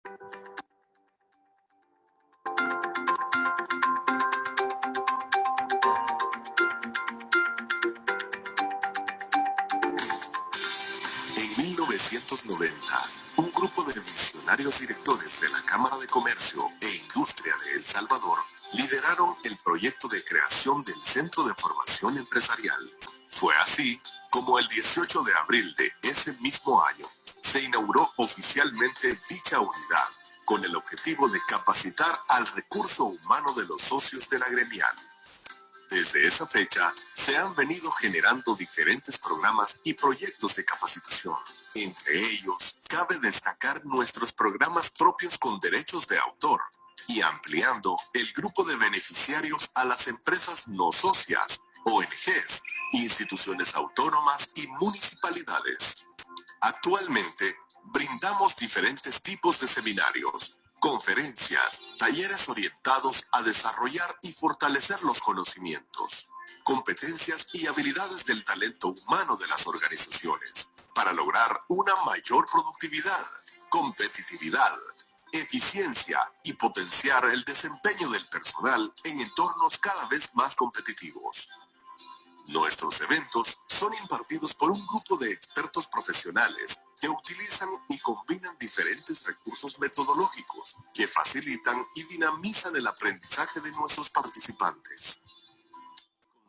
En 1990, un grupo de visionarios directores de la Cámara de Comercio e Industria de El Salvador lideraron el proyecto de creación del Centro de Formación Empresarial. Fue así como el 18 de abril de ese mismo año se inauguró oficialmente dicha unidad, con el objetivo de capacitar al recurso humano de los socios de la gremial. Desde esa fecha, se han venido generando diferentes programas y proyectos de capacitación. Entre ellos, cabe destacar nuestros programas propios con derechos de autor y ampliando el grupo de beneficiarios a las empresas no socias, ONGs, instituciones autónomas y municipalidades. Actualmente, brindamos diferentes tipos de seminarios, conferencias, talleres orientados a desarrollar y fortalecer los conocimientos, competencias y habilidades del talento humano de las organizaciones para lograr una mayor productividad, competitividad, eficiencia y potenciar el desempeño del personal en entornos cada vez más competitivos. Nuestros eventos son impartidos por un grupo de expertos profesionales que utilizan y combinan diferentes recursos metodológicos que facilitan y dinamizan el aprendizaje de nuestros participantes.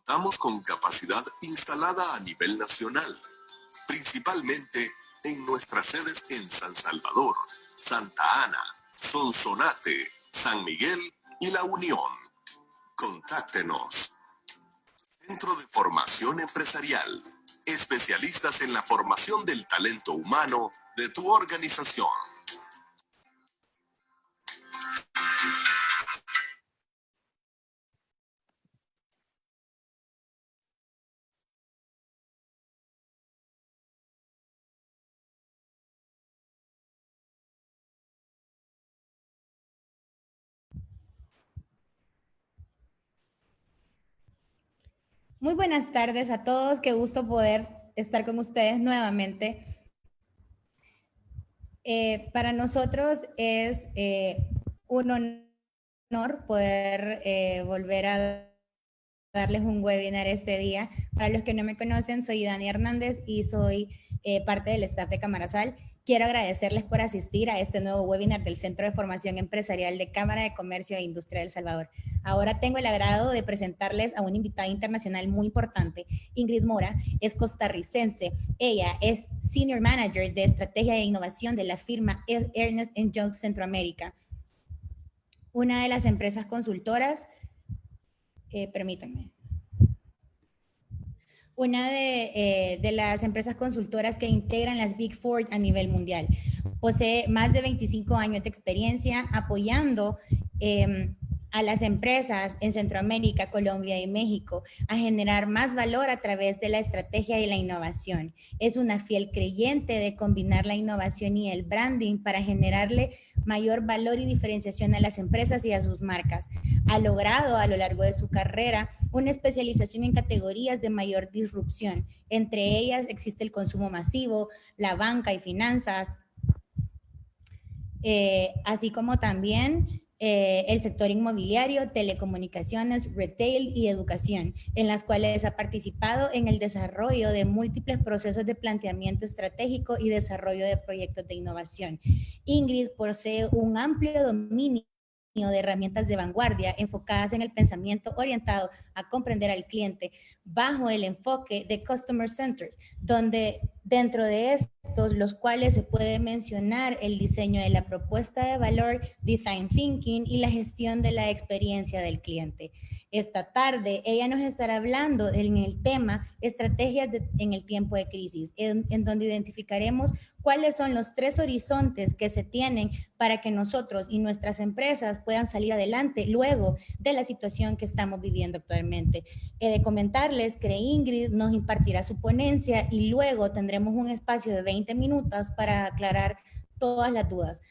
Contamos con capacidad instalada a nivel nacional, principalmente en nuestras sedes en San Salvador, Santa Ana, Sonsonate, San Miguel y La Unión. Contáctenos. Centro de Formación Empresarial. Especialistas en la formación del talento humano de tu organización. Muy buenas tardes a todos, qué gusto poder estar con ustedes nuevamente. Para nosotros es un honor poder volver a darles un webinar este día. Para los que no me conocen, soy Dani Hernández y soy parte del staff de Camarasal. Quiero agradecerles por asistir a este nuevo webinar del Centro de Formación Empresarial de Cámara de Comercio e Industria de El Salvador. Ahora tengo el agrado de presentarles a una invitada internacional muy importante. Ingrid Mora es costarricense. Ella es Senior Manager de Estrategia e Innovación de la firma Ernst & Young Centroamérica, una de las empresas consultoras, permítanme, una de las empresas consultoras que integran las Big Four a nivel mundial. Posee más de 25 años de experiencia apoyando a las empresas en Centroamérica, Colombia y México a generar más valor a través de la estrategia y la innovación. Es una fiel creyente de combinar la innovación y el branding para generarle mayor valor y diferenciación a las empresas y a sus marcas. Ha logrado a lo largo de su carrera una especialización en categorías de mayor disrupción. Entre ellas existe el consumo masivo, la banca y finanzas, así como también el sector inmobiliario, telecomunicaciones, retail y educación, en las cuales ha participado en el desarrollo de múltiples procesos de planteamiento estratégico y desarrollo de proyectos de innovación. Ingrid posee un amplio dominio de herramientas de vanguardia enfocadas en el pensamiento orientado a comprender al cliente bajo el enfoque de Customer Centered, donde dentro de estos, los cuales se puede mencionar el diseño de la propuesta de valor, Design Thinking y la gestión de la experiencia del cliente. Esta tarde ella nos estará hablando en el tema estrategias en el tiempo de crisis, en donde identificaremos cuáles son los 3 horizontes que se tienen para que nosotros y nuestras empresas puedan salir adelante luego de la situación que estamos viviendo actualmente. He de comentarles que Ingrid nos impartirá su ponencia y luego tendremos un espacio de 20 minutos para aclarar todas las dudas.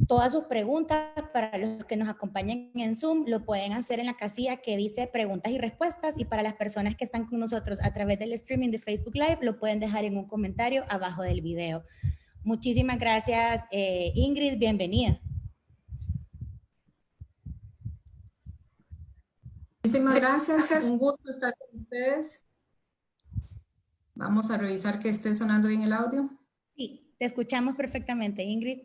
Todas sus preguntas para los que nos acompañan en Zoom lo pueden hacer en la casilla que dice preguntas y respuestas, y para las personas que están con nosotros a través del streaming de Facebook Live lo pueden dejar en un comentario abajo del video. Muchísimas gracias, Ingrid, bienvenida. Muchísimas gracias, un gusto estar con ustedes. Vamos a revisar que esté sonando bien el audio. Sí, te escuchamos perfectamente, Ingrid.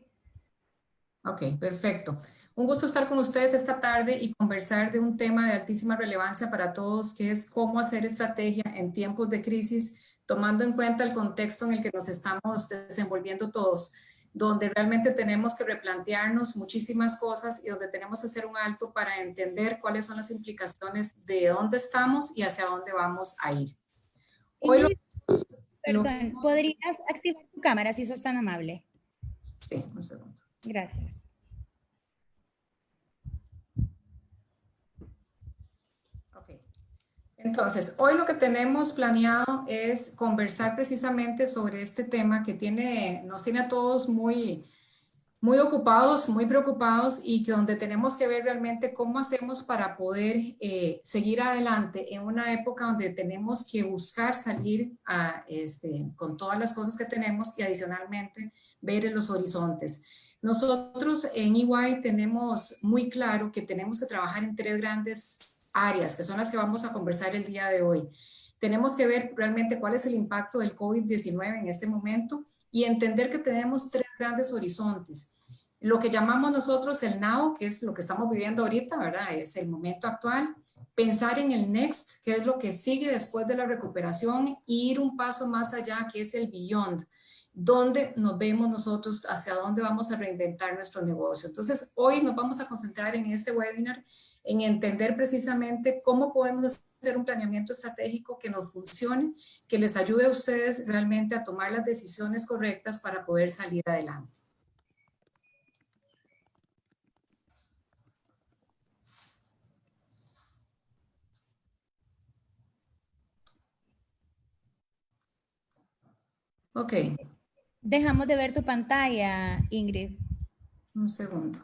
Ok, perfecto. Un gusto estar con ustedes esta tarde y conversar de un tema de altísima relevancia para todos, que es cómo hacer estrategia en tiempos de crisis, tomando en cuenta el contexto en el que nos estamos desenvolviendo todos, donde realmente tenemos que replantearnos muchísimas cosas y donde tenemos que hacer un alto para entender cuáles son las implicaciones de dónde estamos y hacia dónde vamos a ir. Hoy Perdón, ¿podrías activar tu cámara si sos tan amable? Sí, un segundo. Gracias. Ok. Entonces, hoy lo que tenemos planeado es conversar precisamente sobre este tema que nos tiene a todos muy ocupados, muy preocupados y que donde tenemos que ver realmente cómo hacemos para poder seguir adelante en una época donde tenemos que buscar salir con todas las cosas que tenemos y adicionalmente ver en los horizontes. Nosotros en EY tenemos muy claro que tenemos que trabajar en 3 grandes áreas, que son las que vamos a conversar el día de hoy. Tenemos que ver realmente cuál es el impacto del COVID-19 en este momento y entender que tenemos 3 grandes horizontes. Lo que llamamos nosotros el now, que es lo que estamos viviendo ahorita, ¿verdad? Es el momento actual. Pensar en el next, que es lo que sigue después de la recuperación, e ir un paso más allá, que es el beyond, donde nos vemos nosotros, hacia dónde vamos a reinventar nuestro negocio. Entonces, hoy nos vamos a concentrar en este webinar, en entender precisamente cómo podemos hacer un planeamiento estratégico que nos funcione, que les ayude a ustedes realmente a tomar las decisiones correctas para poder salir adelante. Ok. Dejamos de ver tu pantalla, Ingrid. Un segundo.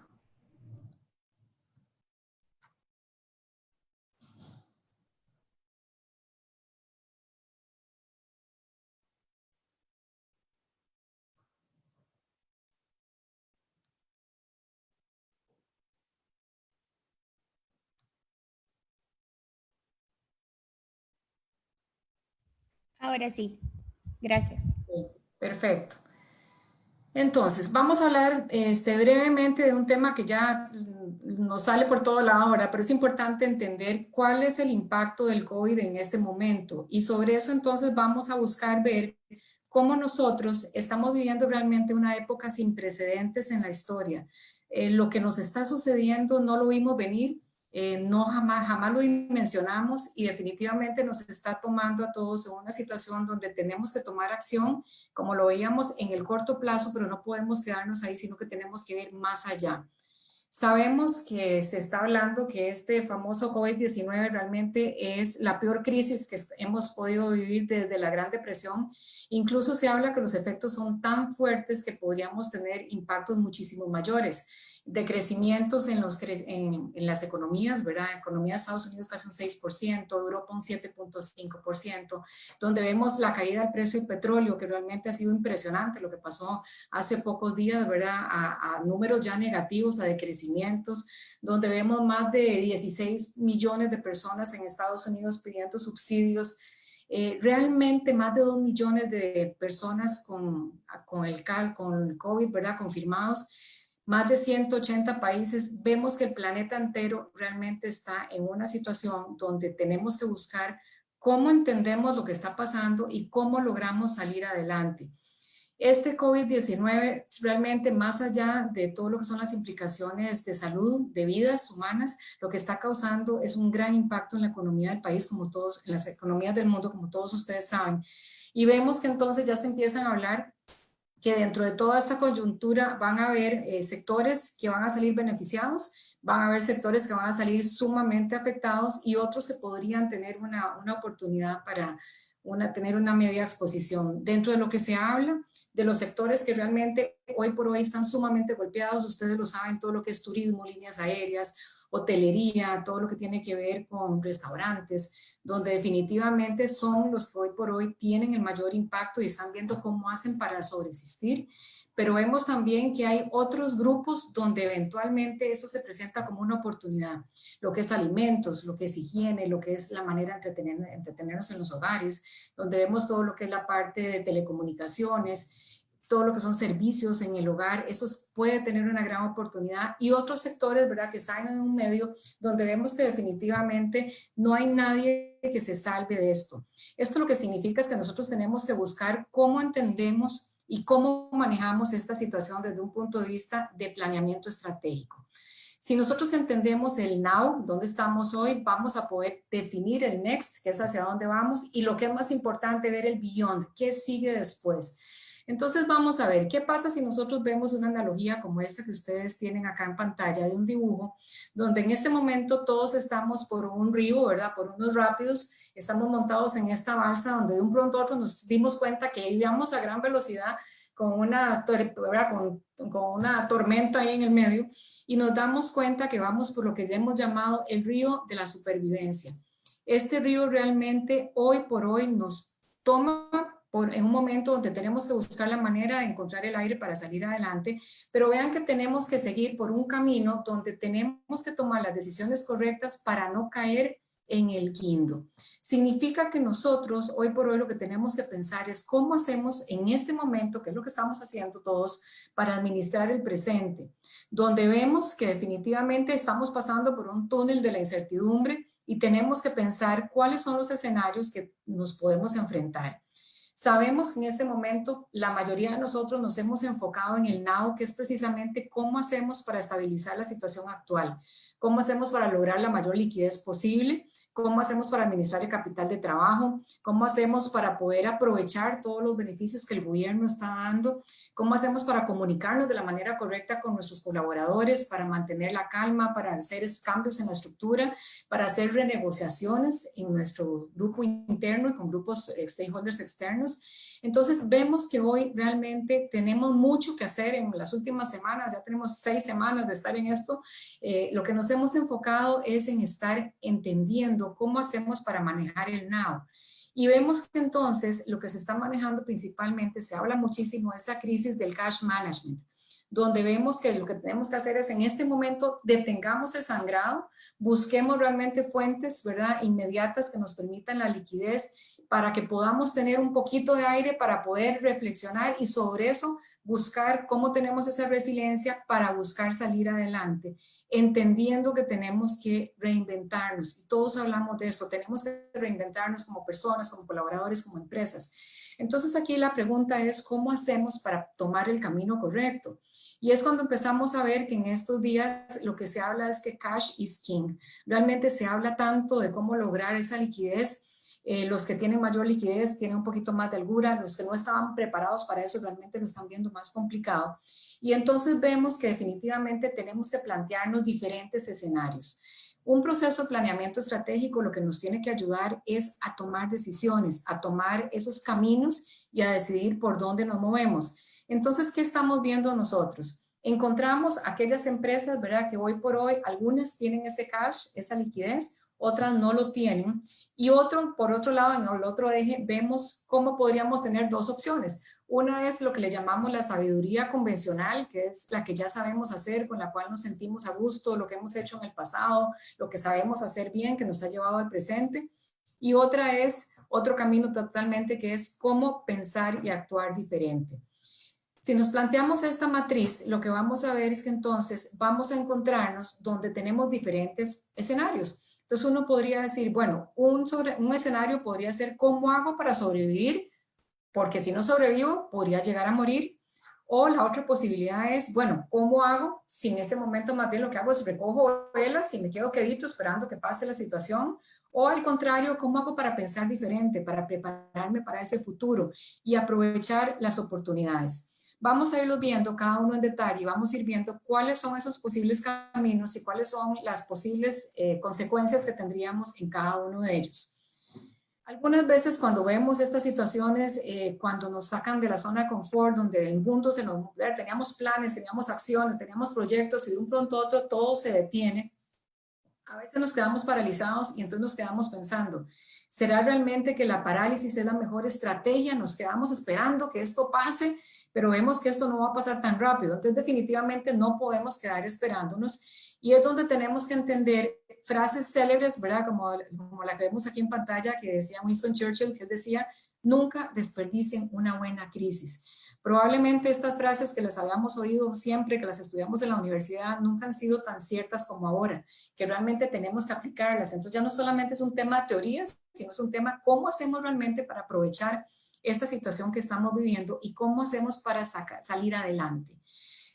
Ahora sí. Gracias. Perfecto. Entonces, vamos a hablar brevemente de un tema que ya nos sale por todo lado ahora, pero es importante entender cuál es el impacto del COVID en este momento. Y sobre eso entonces vamos a buscar ver cómo nosotros estamos viviendo realmente una época sin precedentes en la historia. Lo que nos está sucediendo no lo vimos venir. Jamás lo mencionamos y definitivamente nos está tomando a todos en una situación donde tenemos que tomar acción, como lo veíamos en el corto plazo, pero no podemos quedarnos ahí, sino que tenemos que ver más allá. Sabemos que se está hablando que este famoso COVID-19 realmente es la peor crisis que hemos podido vivir desde la Gran Depresión. Incluso se habla que los efectos son tan fuertes que podríamos tener impactos muchísimo mayores. Decrecimientos en las economías, ¿verdad? Economía de Estados Unidos casi un 6%, Europa un 7.5%, donde vemos la caída del precio del petróleo, que realmente ha sido impresionante lo que pasó hace pocos días, ¿verdad? A números ya negativos, a decrecimientos, donde vemos más de 16 millones de personas en Estados Unidos pidiendo subsidios. Realmente más de 2 millones de personas con el COVID, ¿verdad? Confirmados. Más de 180 países, vemos que el planeta entero realmente está en una situación donde tenemos que buscar cómo entendemos lo que está pasando y cómo logramos salir adelante. Este COVID-19 realmente, más allá de todo lo que son las implicaciones de salud, de vidas humanas, lo que está causando es un gran impacto en la economía del país, como todos, en las economías del mundo, como todos ustedes saben. Y vemos que entonces ya se empiezan a hablar que dentro de toda esta coyuntura van a haber sectores que van a salir beneficiados, van a haber sectores que van a salir sumamente afectados y otros que podrían tener una oportunidad para tener una media exposición. Dentro de lo que se habla, de los sectores que realmente hoy por hoy están sumamente golpeados, ustedes lo saben, todo lo que es turismo, líneas aéreas, hotelería, todo lo que tiene que ver con restaurantes, donde definitivamente son los que hoy por hoy tienen el mayor impacto y están viendo cómo hacen para sobreexistir. pero vemos también que hay otros grupos donde eventualmente eso se presenta como una oportunidad. Lo que es alimentos, lo que es higiene, lo que es la manera de entretenernos en los hogares, donde vemos todo lo que es la parte de telecomunicaciones, todo lo que son servicios en el hogar, eso puede tener una gran oportunidad, y otros sectores, ¿verdad?, que están en un medio donde vemos que definitivamente no hay nadie que se salve de esto. Esto lo que significa es que nosotros tenemos que buscar cómo entendemos y cómo manejamos esta situación desde un punto de vista de planeamiento estratégico. Si nosotros entendemos el now, dónde estamos hoy, vamos a poder definir el next, que es hacia dónde vamos, y lo que es más importante, ver el beyond, qué sigue después. Entonces vamos a ver, ¿qué pasa si nosotros vemos una analogía como esta que ustedes tienen acá en pantalla de un dibujo, donde en este momento todos estamos por un río, ¿verdad?, por unos rápidos, estamos montados en esta balsa donde de un pronto a otro nos dimos cuenta que íbamos a gran velocidad con una tormenta ahí en el medio, y nos damos cuenta que vamos por lo que ya hemos llamado el río de la supervivencia. Este río realmente hoy por hoy nos toma en un momento donde tenemos que buscar la manera de encontrar el aire para salir adelante, pero vean que tenemos que seguir por un camino donde tenemos que tomar las decisiones correctas para no caer en el guindo. Significa que nosotros hoy por hoy lo que tenemos que pensar es cómo hacemos en este momento, que es lo que estamos haciendo todos, para administrar el presente, donde vemos que definitivamente estamos pasando por un túnel de la incertidumbre y tenemos que pensar cuáles son los escenarios que nos podemos enfrentar. Sabemos que en este momento la mayoría de nosotros nos hemos enfocado en el now, que es precisamente cómo hacemos para estabilizar la situación actual, cómo hacemos para lograr la mayor liquidez posible, cómo hacemos para administrar el capital de trabajo, cómo hacemos para poder aprovechar todos los beneficios que el gobierno está dando, cómo hacemos para comunicarnos de la manera correcta con nuestros colaboradores, para mantener la calma, para hacer cambios en la estructura, para hacer renegociaciones en nuestro grupo interno y con grupos stakeholders externos. Entonces vemos que hoy realmente tenemos mucho que hacer en las últimas semanas, ya tenemos 6 semanas de estar en esto. Lo que nos hemos enfocado es en estar entendiendo cómo hacemos para manejar el now. Y vemos que entonces lo que se está manejando principalmente, se habla muchísimo de esa crisis del cash management, donde vemos que lo que tenemos que hacer es en este momento detengamos el sangrado, busquemos realmente fuentes, ¿verdad?, inmediatas que nos permitan la liquidez para que podamos tener un poquito de aire para poder reflexionar y sobre eso buscar cómo tenemos esa resiliencia para buscar salir adelante, entendiendo que tenemos que reinventarnos. Y todos hablamos de eso, tenemos que reinventarnos como personas, como colaboradores, como empresas. Entonces aquí la pregunta es, ¿cómo hacemos para tomar el camino correcto? Y es cuando empezamos a ver que en estos días lo que se habla es que cash is king. Realmente se habla tanto de cómo lograr esa liquidez. Los que tienen mayor liquidez tienen un poquito más de holgura, los que no estaban preparados para eso realmente lo están viendo más complicado. Y entonces vemos que definitivamente tenemos que plantearnos diferentes escenarios. Un proceso de planeamiento estratégico lo que nos tiene que ayudar es a tomar decisiones, a tomar esos caminos y a decidir por dónde nos movemos. Entonces, ¿qué estamos viendo nosotros? Encontramos aquellas empresas, ¿verdad?, que hoy por hoy algunas tienen ese cash, esa liquidez, otras no lo tienen, y por otro lado, en el otro eje, vemos cómo podríamos tener 2 opciones. Una es lo que le llamamos la sabiduría convencional, que es la que ya sabemos hacer, con la cual nos sentimos a gusto, lo que hemos hecho en el pasado, lo que sabemos hacer bien, que nos ha llevado al presente. Y otra es otro camino totalmente, que es cómo pensar y actuar diferente. Si nos planteamos esta matriz, lo que vamos a ver es que entonces vamos a encontrarnos donde tenemos diferentes escenarios. Entonces uno podría decir, bueno, un escenario podría ser ¿cómo hago para sobrevivir? Porque si no sobrevivo, podría llegar a morir. O la otra posibilidad es, bueno, ¿cómo hago? Si en este momento más bien lo que hago es recojo velas y me quedo quedito esperando que pase la situación. O al contrario, ¿cómo hago para pensar diferente, para prepararme para ese futuro y aprovechar las oportunidades? Vamos a irlos viendo cada uno en detalle y vamos a ir viendo cuáles son esos posibles caminos y cuáles son las posibles consecuencias que tendríamos en cada uno de ellos. Algunas veces cuando vemos estas situaciones, cuando nos sacan de la zona de confort, donde el mundo teníamos planes, teníamos acciones, teníamos proyectos y de un pronto a otro todo se detiene, a veces nos quedamos paralizados y entonces nos quedamos pensando, ¿será realmente que la parálisis es la mejor estrategia? Nos quedamos esperando que esto pase, pero vemos que esto no va a pasar tan rápido. Entonces, definitivamente no podemos quedar esperándonos. Y es donde tenemos que entender frases célebres, ¿verdad? Como la que vemos aquí en pantalla, que decía Winston Churchill, que él decía, nunca desperdicien una buena crisis. Probablemente estas frases que las habíamos oído siempre, que las estudiamos en la universidad, nunca han sido tan ciertas como ahora, que realmente tenemos que aplicarlas. Entonces ya no solamente es un tema de teorías, sino es un tema cómo hacemos realmente para aprovechar esta situación que estamos viviendo y cómo hacemos para salir adelante.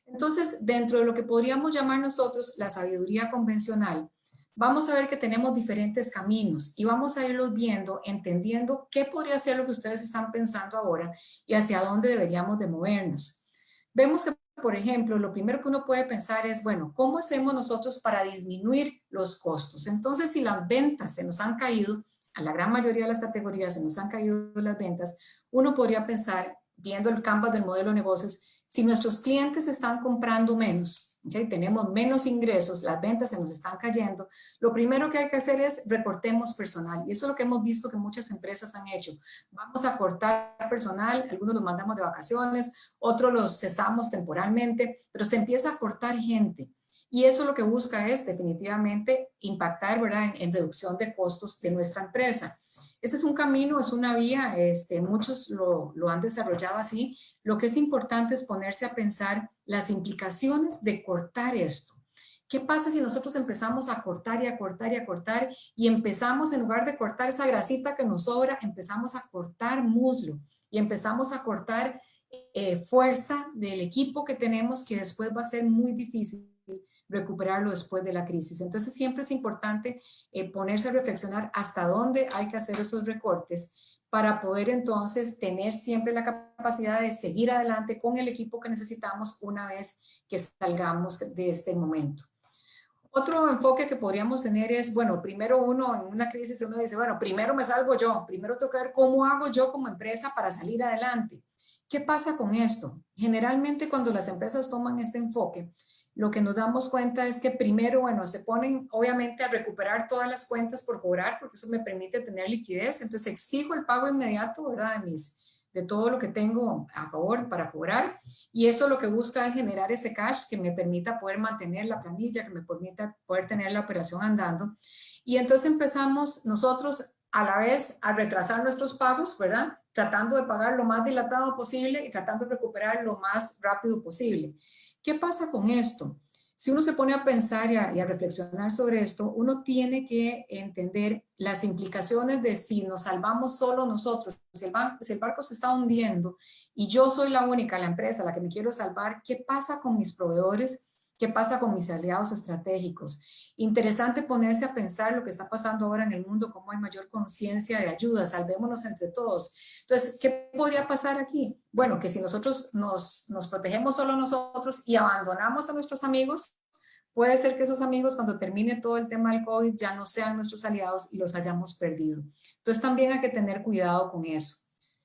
Entonces, dentro de lo que podríamos llamar nosotros la sabiduría convencional, vamos a ver que tenemos diferentes caminos y vamos a irlos viendo, entendiendo qué podría ser lo que ustedes están pensando ahora y hacia dónde deberíamos de movernos. Vemos que, por ejemplo, lo primero que uno puede pensar es, bueno, ¿cómo hacemos nosotros para disminuir los costos? Entonces, si las ventas se nos han caído, a la gran mayoría de las categorías se nos han caído las ventas, uno podría pensar, viendo el canvas del modelo de negocios, si nuestros clientes están comprando menos, ¿okay? Tenemos menos ingresos, las ventas se nos están cayendo, lo primero que hay que hacer es recortemos personal. Y eso es lo que hemos visto que muchas empresas han hecho. Vamos a cortar personal, algunos los mandamos de vacaciones, otros los cesamos temporalmente, pero se empieza a cortar gente. Y eso lo que busca es definitivamente impactar, ¿verdad?, en reducción de costos de nuestra empresa. Ese es un camino, es una vía, muchos lo han desarrollado así. Lo que es importante es ponerse a pensar las implicaciones de cortar esto. ¿Qué pasa si nosotros empezamos a cortar y a cortar y a cortar y empezamos, en lugar de cortar esa grasita que nos sobra, empezamos a cortar muslo y empezamos a cortar fuerza del equipo que tenemos, que después va a ser muy difícil recuperarlo después de la crisis? Entonces siempre es importante ponerse a reflexionar hasta dónde hay que hacer esos recortes para poder entonces tener siempre la capacidad de seguir adelante con el equipo que necesitamos una vez que salgamos de este momento. Otro enfoque que podríamos tener es, bueno, primero uno en una crisis uno dice, bueno, primero me salvo yo, primero tengo que ver cómo hago yo como empresa para salir adelante. ¿Qué pasa con esto? Generalmente cuando las empresas toman este enfoque, lo que nos damos cuenta es que primero, bueno, se ponen obviamente a recuperar todas las cuentas por cobrar, porque eso me permite tener liquidez, entonces exijo el pago inmediato, ¿verdad?, de todo lo que tengo a favor para cobrar, y eso lo que busca es generar ese cash que me permita poder mantener la planilla, que me permita poder tener la operación andando, y entonces empezamos nosotros a la vez a retrasar nuestros pagos, ¿verdad?, tratando de pagar lo más dilatado posible y tratando de recuperar lo más rápido posible. ¿Qué pasa con esto? Si uno se pone a pensar y a reflexionar sobre esto, uno tiene que entender las implicaciones de si nos salvamos solo nosotros, si el barco se está hundiendo y yo soy la única, la empresa, la que me quiero salvar, ¿qué pasa con mis proveedores? ¿Qué pasa con mis aliados estratégicos? Interesante ponerse a pensar lo que está pasando ahora en el mundo, cómo hay mayor conciencia de ayuda, salvémonos entre todos. Entonces, ¿qué podría pasar aquí? Bueno, que si nosotros nos protegemos solo nosotros y abandonamos a nuestros amigos, puede ser que esos amigos cuando termine todo el tema del COVID ya no sean nuestros aliados y los hayamos perdido. Entonces también hay que tener cuidado con eso.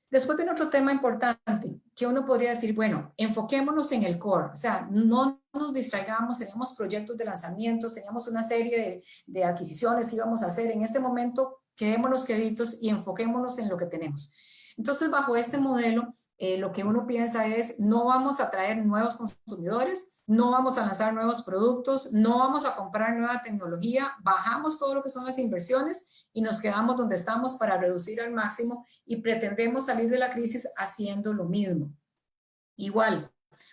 Después viene otro tema importante, que uno podría decir, bueno, enfoquémonos en el core, o sea, no nos distraigamos, teníamos proyectos de lanzamientos, teníamos una serie de adquisiciones que íbamos a hacer. En este momento, quedémonos queditos y enfoquémonos en lo que tenemos. Entonces, bajo este modelo, lo que uno piensa es, no vamos a traer nuevos consumidores, no vamos a lanzar nuevos productos, no vamos a comprar nueva tecnología, bajamos todo lo que son las inversiones y nos quedamos donde estamos para reducir al máximo y pretendemos salir de la crisis haciendo lo mismo. Igual,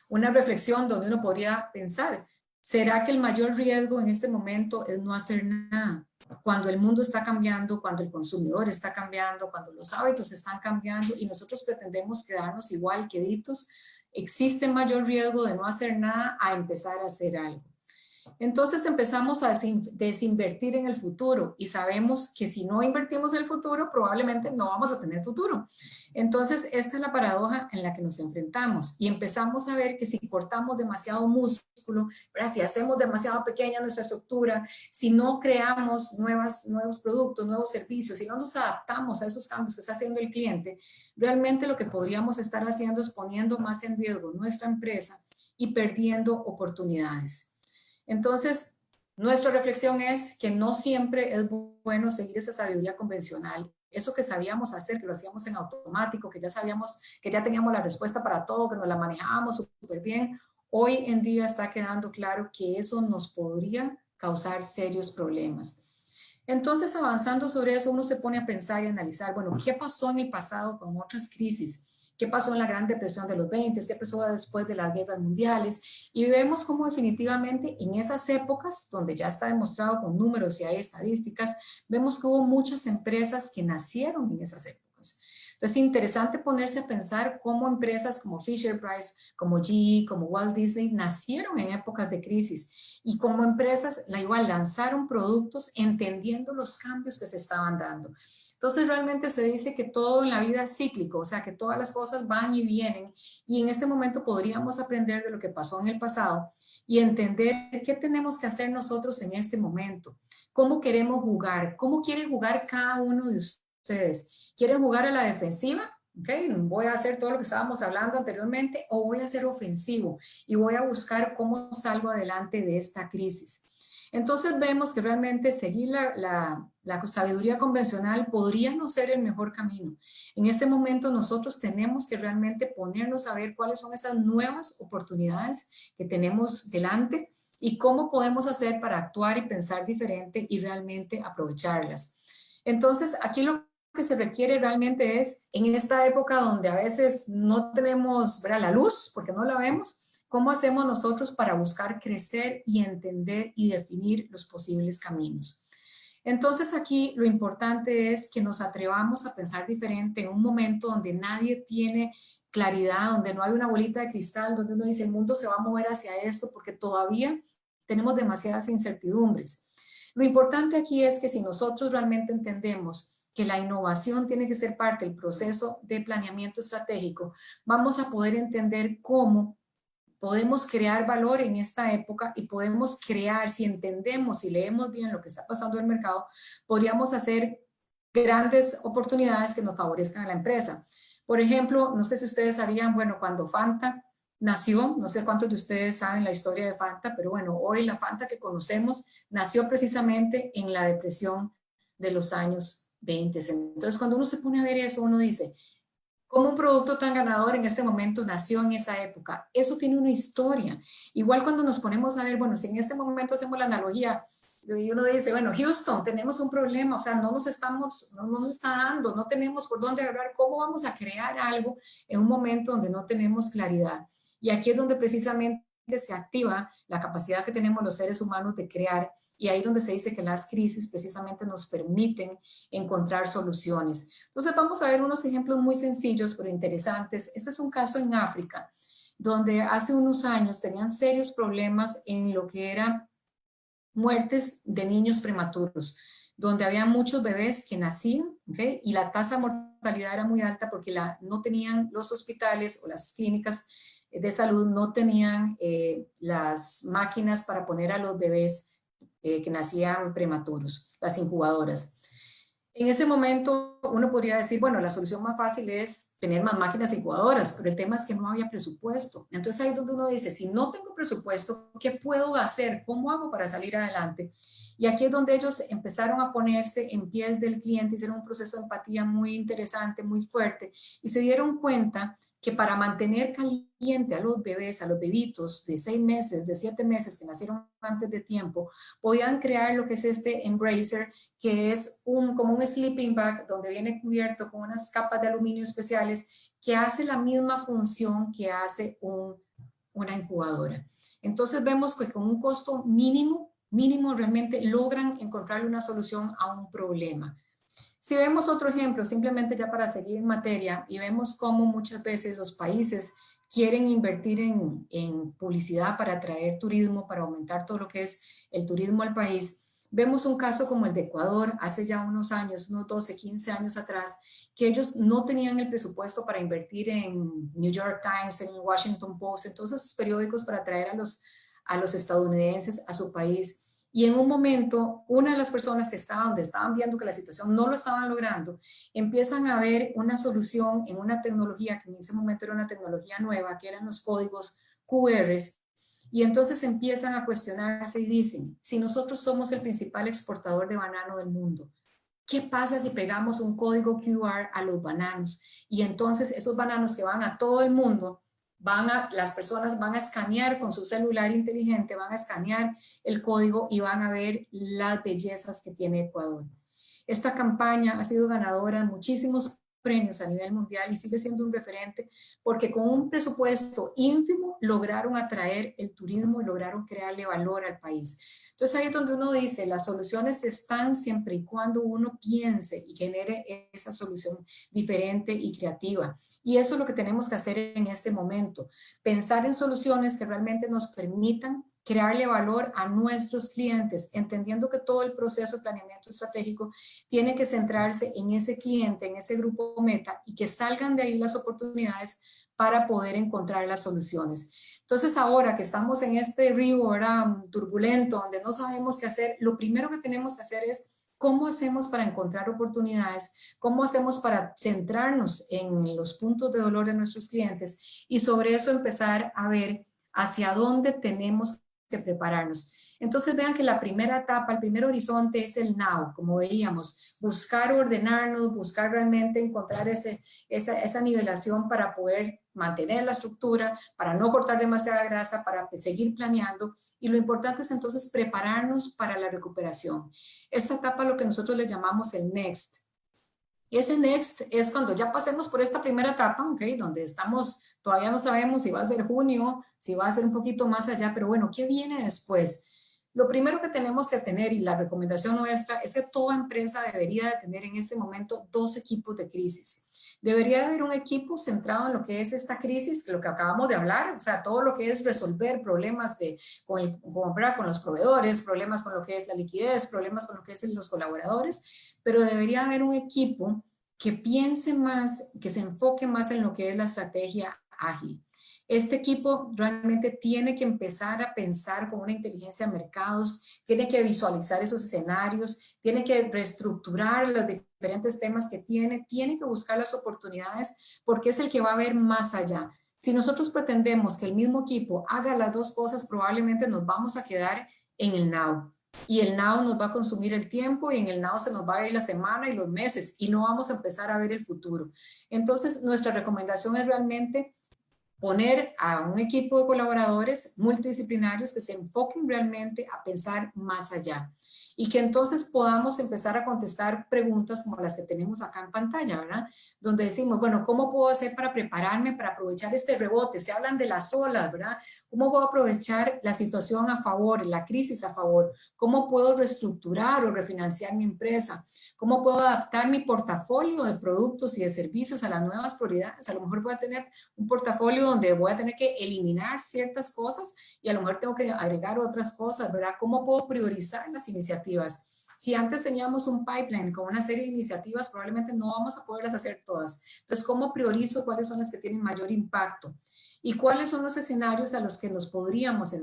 una reflexión donde uno podría pensar, ¿será que el mayor riesgo en este momento es no hacer nada? Cuando el mundo está cambiando, cuando el consumidor está cambiando, cuando los hábitos están cambiando y nosotros pretendemos quedarnos igual queditos, existe mayor riesgo de no hacer nada a empezar a hacer algo. Entonces empezamos a desinvertir en el futuro y sabemos que si no invertimos en el futuro, probablemente no vamos a tener futuro. Entonces esta es la paradoja en la que nos enfrentamos y empezamos a ver que si cortamos demasiado músculo, ¿verdad?, si hacemos demasiado pequeña nuestra estructura, si no creamos nuevos productos, nuevos servicios, si no nos adaptamos a esos cambios que está haciendo el cliente, realmente lo que podríamos estar haciendo es poniendo más en riesgo nuestra empresa y perdiendo oportunidades. Entonces, nuestra reflexión es que no siempre es bueno seguir esa sabiduría convencional eso que sabíamos hacer, que lo hacíamos en automático, que ya sabíamos, que ya teníamos la respuesta para todo, que nos la manejábamos súper bien, hoy en día está quedando claro que eso nos podría causar serios problemas. Entonces, avanzando sobre eso, uno se pone a pensar y analizar, bueno, ¿qué pasó en el pasado con otras crisis? ¿Qué pasó en la Gran Depresión de los 20? ¿Qué pasó después de las guerras mundiales? Y vemos cómo definitivamente en esas épocas, donde ya está demostrado con números y hay estadísticas, vemos que hubo muchas empresas que nacieron en esas épocas. Entonces, es interesante ponerse a pensar cómo empresas como Fisher-Price, como GE, como Walt Disney, nacieron en épocas de crisis y como empresas igual lanzaron productos entendiendo los cambios que se estaban dando. Entonces realmente se dice que todo en la vida es cíclico, o sea que todas las cosas van y vienen y en este momento podríamos aprender de lo que pasó en el pasado y entender qué tenemos que hacer nosotros en este momento, cómo queremos jugar, cómo quiere jugar cada uno de ustedes. ¿Quieren jugar a la defensiva? Okay, voy a hacer todo lo que estábamos hablando anteriormente o voy a ser ofensivo y voy a buscar cómo salgo adelante de esta crisis. Entonces vemos que realmente seguir la sabiduría convencional podría no ser el mejor camino. En este momento nosotros tenemos que realmente ponernos a ver cuáles son esas nuevas oportunidades que tenemos delante y cómo podemos hacer para actuar y pensar diferente y realmente aprovecharlas. Entonces aquí lo que se requiere realmente es, en esta época donde a veces no tenemos, ¿verdad?, la luz, porque no la vemos, ¿cómo hacemos nosotros para buscar crecer y entender y definir los posibles caminos? Entonces aquí lo importante es que nos atrevamos a pensar diferente en un momento donde nadie tiene claridad, donde no hay una bolita de cristal, donde uno dice el mundo se va a mover hacia esto porque todavía tenemos demasiadas incertidumbres. Lo importante aquí es que si nosotros realmente entendemos que la innovación tiene que ser parte del proceso de planeamiento estratégico, vamos a poder entender cómo podemos crear valor en esta época y podemos crear, si entendemos y leemos bien lo que está pasando en el mercado, podríamos hacer grandes oportunidades que nos favorezcan a la empresa. Por ejemplo, no sé si ustedes sabían, bueno, cuando Fanta nació, no sé cuántos de ustedes saben la historia de Fanta, pero bueno, hoy la Fanta que conocemos nació precisamente en la depresión de los años 20. Entonces, cuando uno se pone a ver eso, uno dice, ¿cómo un producto tan ganador en este momento nació en esa época? Eso tiene una historia. Igual cuando nos ponemos a ver, bueno, si en este momento hacemos la analogía y uno dice, bueno, Houston, tenemos un problema, o sea, no nos está dando, no tenemos por dónde agarrar, ¿cómo vamos a crear algo en un momento donde no tenemos claridad? Y aquí es donde precisamente se activa la capacidad que tenemos los seres humanos de crear, y ahí es donde se dice que las crisis precisamente nos permiten encontrar soluciones. Entonces vamos a ver unos ejemplos muy sencillos pero interesantes. Este es un caso en África, donde hace unos años tenían serios problemas en lo que era muertes de niños prematuros, donde había muchos bebés que nacían, ¿okay?, y la tasa de mortalidad era muy alta porque no tenían los hospitales o las clínicas de salud, no tenían las máquinas para poner a los bebés que nacían prematuros, las incubadoras. En ese momento uno podría decir, bueno, la solución más fácil es tener más máquinas incubadoras, pero el tema es que no había presupuesto. Entonces ahí es donde uno dice, si no tengo presupuesto, ¿qué puedo hacer? ¿Cómo hago para salir adelante? Y aquí es donde ellos empezaron a ponerse en pies del cliente, hicieron un proceso de empatía muy interesante, muy fuerte, y se dieron cuenta que para mantener caliente a los bebés, a los bebitos de 6 meses, de 7 meses que nacieron antes de tiempo, podían crear lo que es este Embracer, que es como un sleeping bag donde viene cubierto con unas capas de aluminio especiales que hace la misma función que hace una incubadora. Entonces vemos que con un costo mínimo realmente logran encontrarle una solución a un problema. Si vemos otro ejemplo, simplemente ya para seguir en materia, y vemos cómo muchas veces los países quieren invertir en publicidad para atraer turismo, para aumentar todo lo que es el turismo al país, vemos un caso como el de Ecuador, hace ya unos años, unos 12, 15 años atrás, que ellos no tenían el presupuesto para invertir en New York Times, en Washington Post, en todos esos periódicos para atraer a los estadounidenses a su país. Y en un momento, una de las personas que donde estaban viendo que la situación no lo estaban logrando, empiezan a ver una solución en una tecnología que en ese momento era una tecnología nueva, que eran los códigos QRs, y entonces empiezan a cuestionarse y dicen, si nosotros somos el principal exportador de banano del mundo, ¿Qué pasa si pegamos un código QR a los bananos? Y entonces esos bananos que van a todo el mundo, las personas van a escanear con su celular inteligente, van a escanear el código y van a ver las bellezas que tiene Ecuador. Esta campaña ha sido ganadora de muchísimos premios a nivel mundial y sigue siendo un referente porque con un presupuesto ínfimo lograron atraer el turismo y lograron crearle valor al país. Entonces ahí es donde uno dice, las soluciones están siempre y cuando uno piense y genere esa solución diferente y creativa. Y eso es lo que tenemos que hacer en este momento, pensar en soluciones que realmente nos permitan crearle valor a nuestros clientes, entendiendo que todo el proceso de planeamiento estratégico tiene que centrarse en ese cliente, en ese grupo meta y que salgan de ahí las oportunidades para poder encontrar las soluciones. Entonces ahora que estamos en este río turbulento, donde no sabemos qué hacer, lo primero que tenemos que hacer es cómo hacemos para encontrar oportunidades, cómo hacemos para centrarnos en los puntos de dolor de nuestros clientes y sobre eso empezar a ver hacia dónde tenemos que prepararnos. Entonces vean que la primera etapa, el primer horizonte es el now, como veíamos, buscar ordenarnos, buscar realmente encontrar esa nivelación para poder mantener la estructura, para no cortar demasiada grasa, para seguir planeando y lo importante es entonces prepararnos para la recuperación. Esta etapa lo que nosotros le llamamos el next. Y ese next es cuando ya pasemos por esta primera etapa, ¿okay? Donde estamos, todavía no sabemos si va a ser junio, si va a ser un poquito más allá, pero bueno, ¿qué viene después? Lo primero que tenemos que tener y la recomendación nuestra es que toda empresa debería de tener en este momento 2 equipos de crisis. Debería haber un equipo centrado en lo que es esta crisis, lo que acabamos de hablar, o sea, todo lo que es resolver problemas con los proveedores, problemas con lo que es la liquidez, problemas con lo que es los colaboradores, pero debería haber un equipo que piense más, que se enfoque más en lo que es la estrategia ágil. Este equipo realmente tiene que empezar a pensar con una inteligencia de mercados, tiene que visualizar esos escenarios, tiene que reestructurar los diferentes temas que tiene que buscar las oportunidades porque es el que va a ver más allá. Si nosotros pretendemos que el mismo equipo haga las 2 cosas, probablemente nos vamos a quedar en el now. Y el now nos va a consumir el tiempo y en el now se nos va a ir la semana y los meses y no vamos a empezar a ver el futuro. Entonces, nuestra recomendación es realmente poner a un equipo de colaboradores multidisciplinarios que se enfoquen realmente a pensar más allá y que entonces podamos empezar a contestar preguntas como las que tenemos acá en pantalla, ¿verdad? Donde decimos, bueno, ¿cómo puedo hacer para prepararme para aprovechar este rebote? Se hablan de las olas, ¿verdad? ¿Cómo puedo aprovechar la situación a favor, la crisis a favor? ¿Cómo puedo reestructurar o refinanciar mi empresa? ¿Cómo puedo adaptar mi portafolio de productos y de servicios a las nuevas prioridades? A lo mejor voy a tener un portafolio donde voy a tener que eliminar ciertas cosas y a lo mejor tengo que agregar otras cosas, ¿verdad? ¿Cómo puedo priorizar las iniciativas? Si antes teníamos un pipeline con una serie de iniciativas, probablemente no vamos a poderlas hacer todas. Entonces, ¿cómo priorizo cuáles son las que tienen mayor impacto? ¿Y cuáles son los escenarios a los que nos podríamos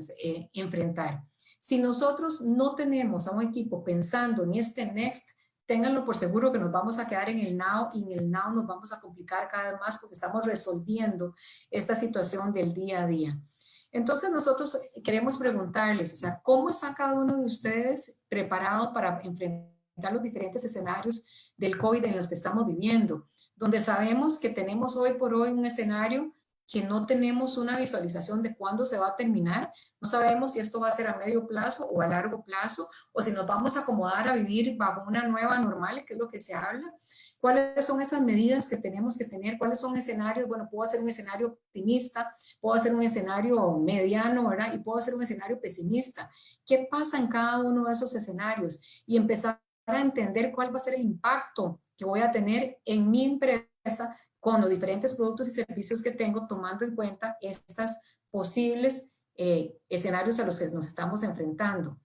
enfrentar? Si nosotros no tenemos a un equipo pensando en este next, ténganlo por seguro que nos vamos a quedar en el now y en el now nos vamos a complicar cada vez más porque estamos resolviendo esta situación del día a día. Entonces nosotros queremos preguntarles, o sea, ¿cómo está cada uno de ustedes preparado para enfrentar los diferentes escenarios del COVID en los que estamos viviendo? Donde sabemos que tenemos hoy por hoy un escenario que no tenemos una visualización de cuándo se va a terminar. No sabemos si esto va a ser a medio plazo o a largo plazo, o si nos vamos a acomodar a vivir bajo una nueva normal, que es lo que se habla. ¿Cuáles son esas medidas que tenemos que tener? ¿Cuáles son escenarios? Bueno, puedo hacer un escenario optimista, puedo hacer un escenario mediano, ¿verdad? Y puedo hacer un escenario pesimista. ¿Qué pasa en cada uno de esos escenarios? Y empezar a entender cuál va a ser el impacto que voy a tener en mi empresa con los diferentes productos y servicios que tengo, tomando en cuenta estos posibles escenarios a los que nos estamos enfrentando.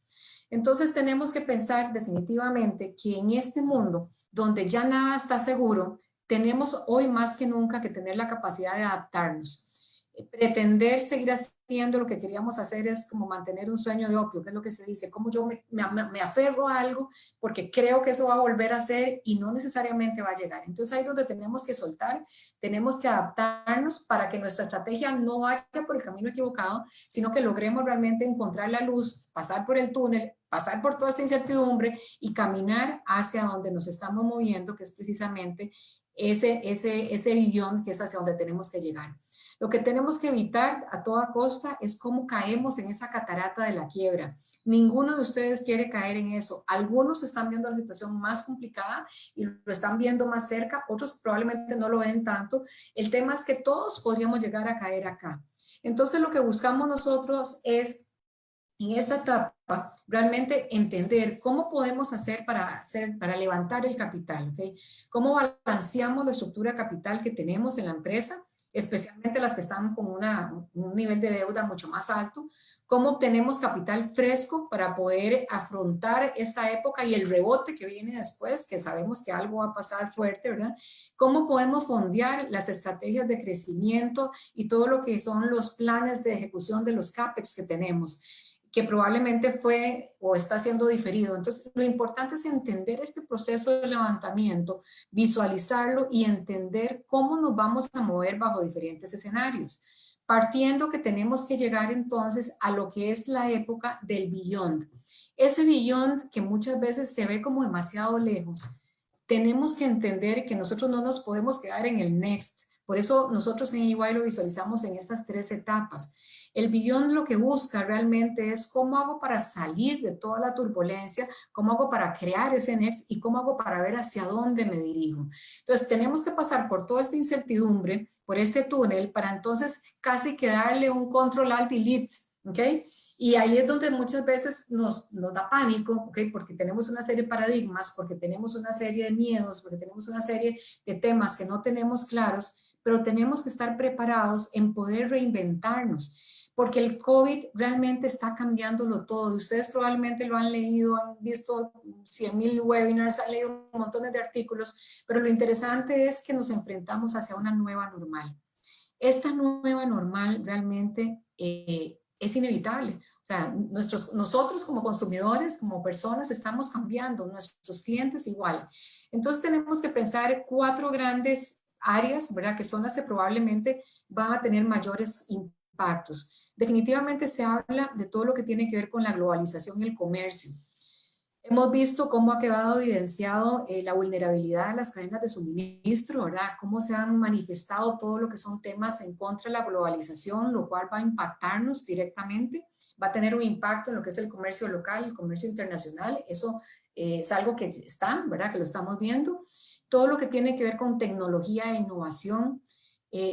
Entonces tenemos que pensar definitivamente que en este mundo donde ya nada está seguro, tenemos hoy más que nunca que tener la capacidad de adaptarnos. pretender seguir haciendo lo que queríamos hacer es como mantener un sueño de opio, que es lo que se dice, como yo me aferro a algo porque creo que eso va a volver a ser y no necesariamente va a llegar. Entonces ahí es donde tenemos que soltar, tenemos que adaptarnos para que nuestra estrategia no vaya por el camino equivocado, sino que logremos realmente encontrar la luz, pasar por el túnel, pasar por toda esta incertidumbre y caminar hacia donde nos estamos moviendo, que es precisamente ese billón que es hacia donde tenemos que llegar. Lo que tenemos que evitar a toda costa es cómo caemos en esa catarata de la quiebra. Ninguno de ustedes quiere caer en eso. Algunos están viendo la situación más complicada y lo están viendo más cerca, otros probablemente no lo ven tanto. El tema es que todos podríamos llegar a caer acá. Entonces lo que buscamos nosotros es en esta etapa realmente entender cómo podemos hacer para levantar el capital, ¿okay? Cómo balanceamos la estructura de capital que tenemos en la empresa, especialmente las que están con un nivel de deuda mucho más alto, cómo obtenemos capital fresco para poder afrontar esta época y el rebote que viene después, que sabemos que algo va a pasar fuerte, ¿verdad? Cómo podemos fondear las estrategias de crecimiento y todo lo que son los planes de ejecución de los CAPEX que tenemos, que probablemente fue o está siendo diferido. Entonces, lo importante es entender este proceso de levantamiento, visualizarlo y entender cómo nos vamos a mover bajo diferentes escenarios. Partiendo que tenemos que llegar entonces a lo que es la época del beyond. Ese beyond que muchas veces se ve como demasiado lejos, tenemos que entender que nosotros no nos podemos quedar en el next. Por eso nosotros en EY lo visualizamos en estas 3 etapas. El beyond lo que busca realmente es cómo hago para salir de toda la turbulencia, cómo hago para crear ese next y cómo hago para ver hacia dónde me dirijo. Entonces tenemos que pasar por toda esta incertidumbre, por este túnel, para entonces casi que darle un control alt delete, ¿ok? Y ahí es donde muchas veces nos da pánico, ¿ok? Porque tenemos una serie de paradigmas, porque tenemos una serie de miedos, porque tenemos una serie de temas que no tenemos claros, pero tenemos que estar preparados en poder reinventarnos. Porque el COVID realmente está cambiándolo todo. Ustedes probablemente lo han leído, han visto 100,000 webinars, han leído un montón de artículos, pero lo interesante es que nos enfrentamos hacia una nueva normal. Esta nueva normal realmente es inevitable. O sea, nosotros como consumidores, como personas, estamos cambiando, nuestros clientes igual. Entonces tenemos que pensar 4 grandes áreas, ¿verdad? Que son las que probablemente van a tener mayores impactos. Definitivamente se habla de todo lo que tiene que ver con la globalización y el comercio. Hemos visto cómo ha quedado evidenciado la vulnerabilidad de las cadenas de suministro, ¿verdad? Cómo se han manifestado todo lo que son temas en contra de la globalización, lo cual va a impactarnos directamente, va a tener un impacto en lo que es el comercio local, el comercio internacional. Eso es algo que está, ¿verdad? Que lo estamos viendo. Todo lo que tiene que ver con tecnología e innovación.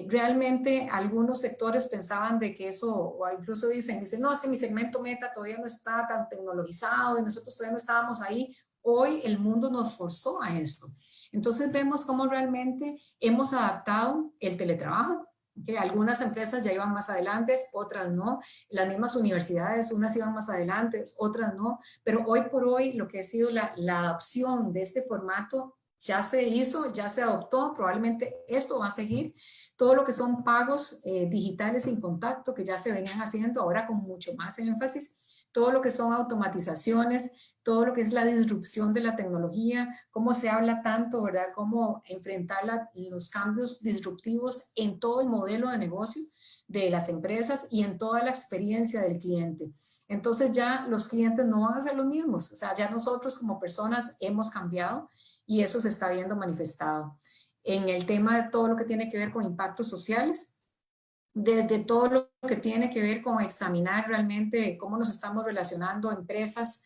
Realmente algunos sectores pensaban de que eso, o incluso dicen, no, es que mi segmento meta todavía no está tan tecnologizado y nosotros todavía no estábamos ahí. Hoy el mundo nos forzó a esto. Entonces vemos cómo realmente hemos adaptado el teletrabajo, que algunas empresas ya iban más adelante, otras no. Las mismas universidades, unas iban más adelante, otras no. Pero hoy por hoy lo que ha sido la adopción de este formato ya se hizo, ya se adoptó, probablemente esto va a seguir. Todo lo que son pagos digitales sin contacto, que ya se venían haciendo, ahora con mucho más énfasis. Todo lo que son automatizaciones, todo lo que es la disrupción de la tecnología, cómo se habla tanto, ¿verdad? Cómo enfrentar los cambios disruptivos en todo el modelo de negocio de las empresas y en toda la experiencia del cliente. Entonces ya los clientes no van a ser los mismos, o sea, ya nosotros como personas hemos cambiado y eso se está viendo manifestado. En el tema de todo lo que tiene que ver con impactos sociales, desde todo lo que tiene que ver con examinar realmente cómo nos estamos relacionando empresas,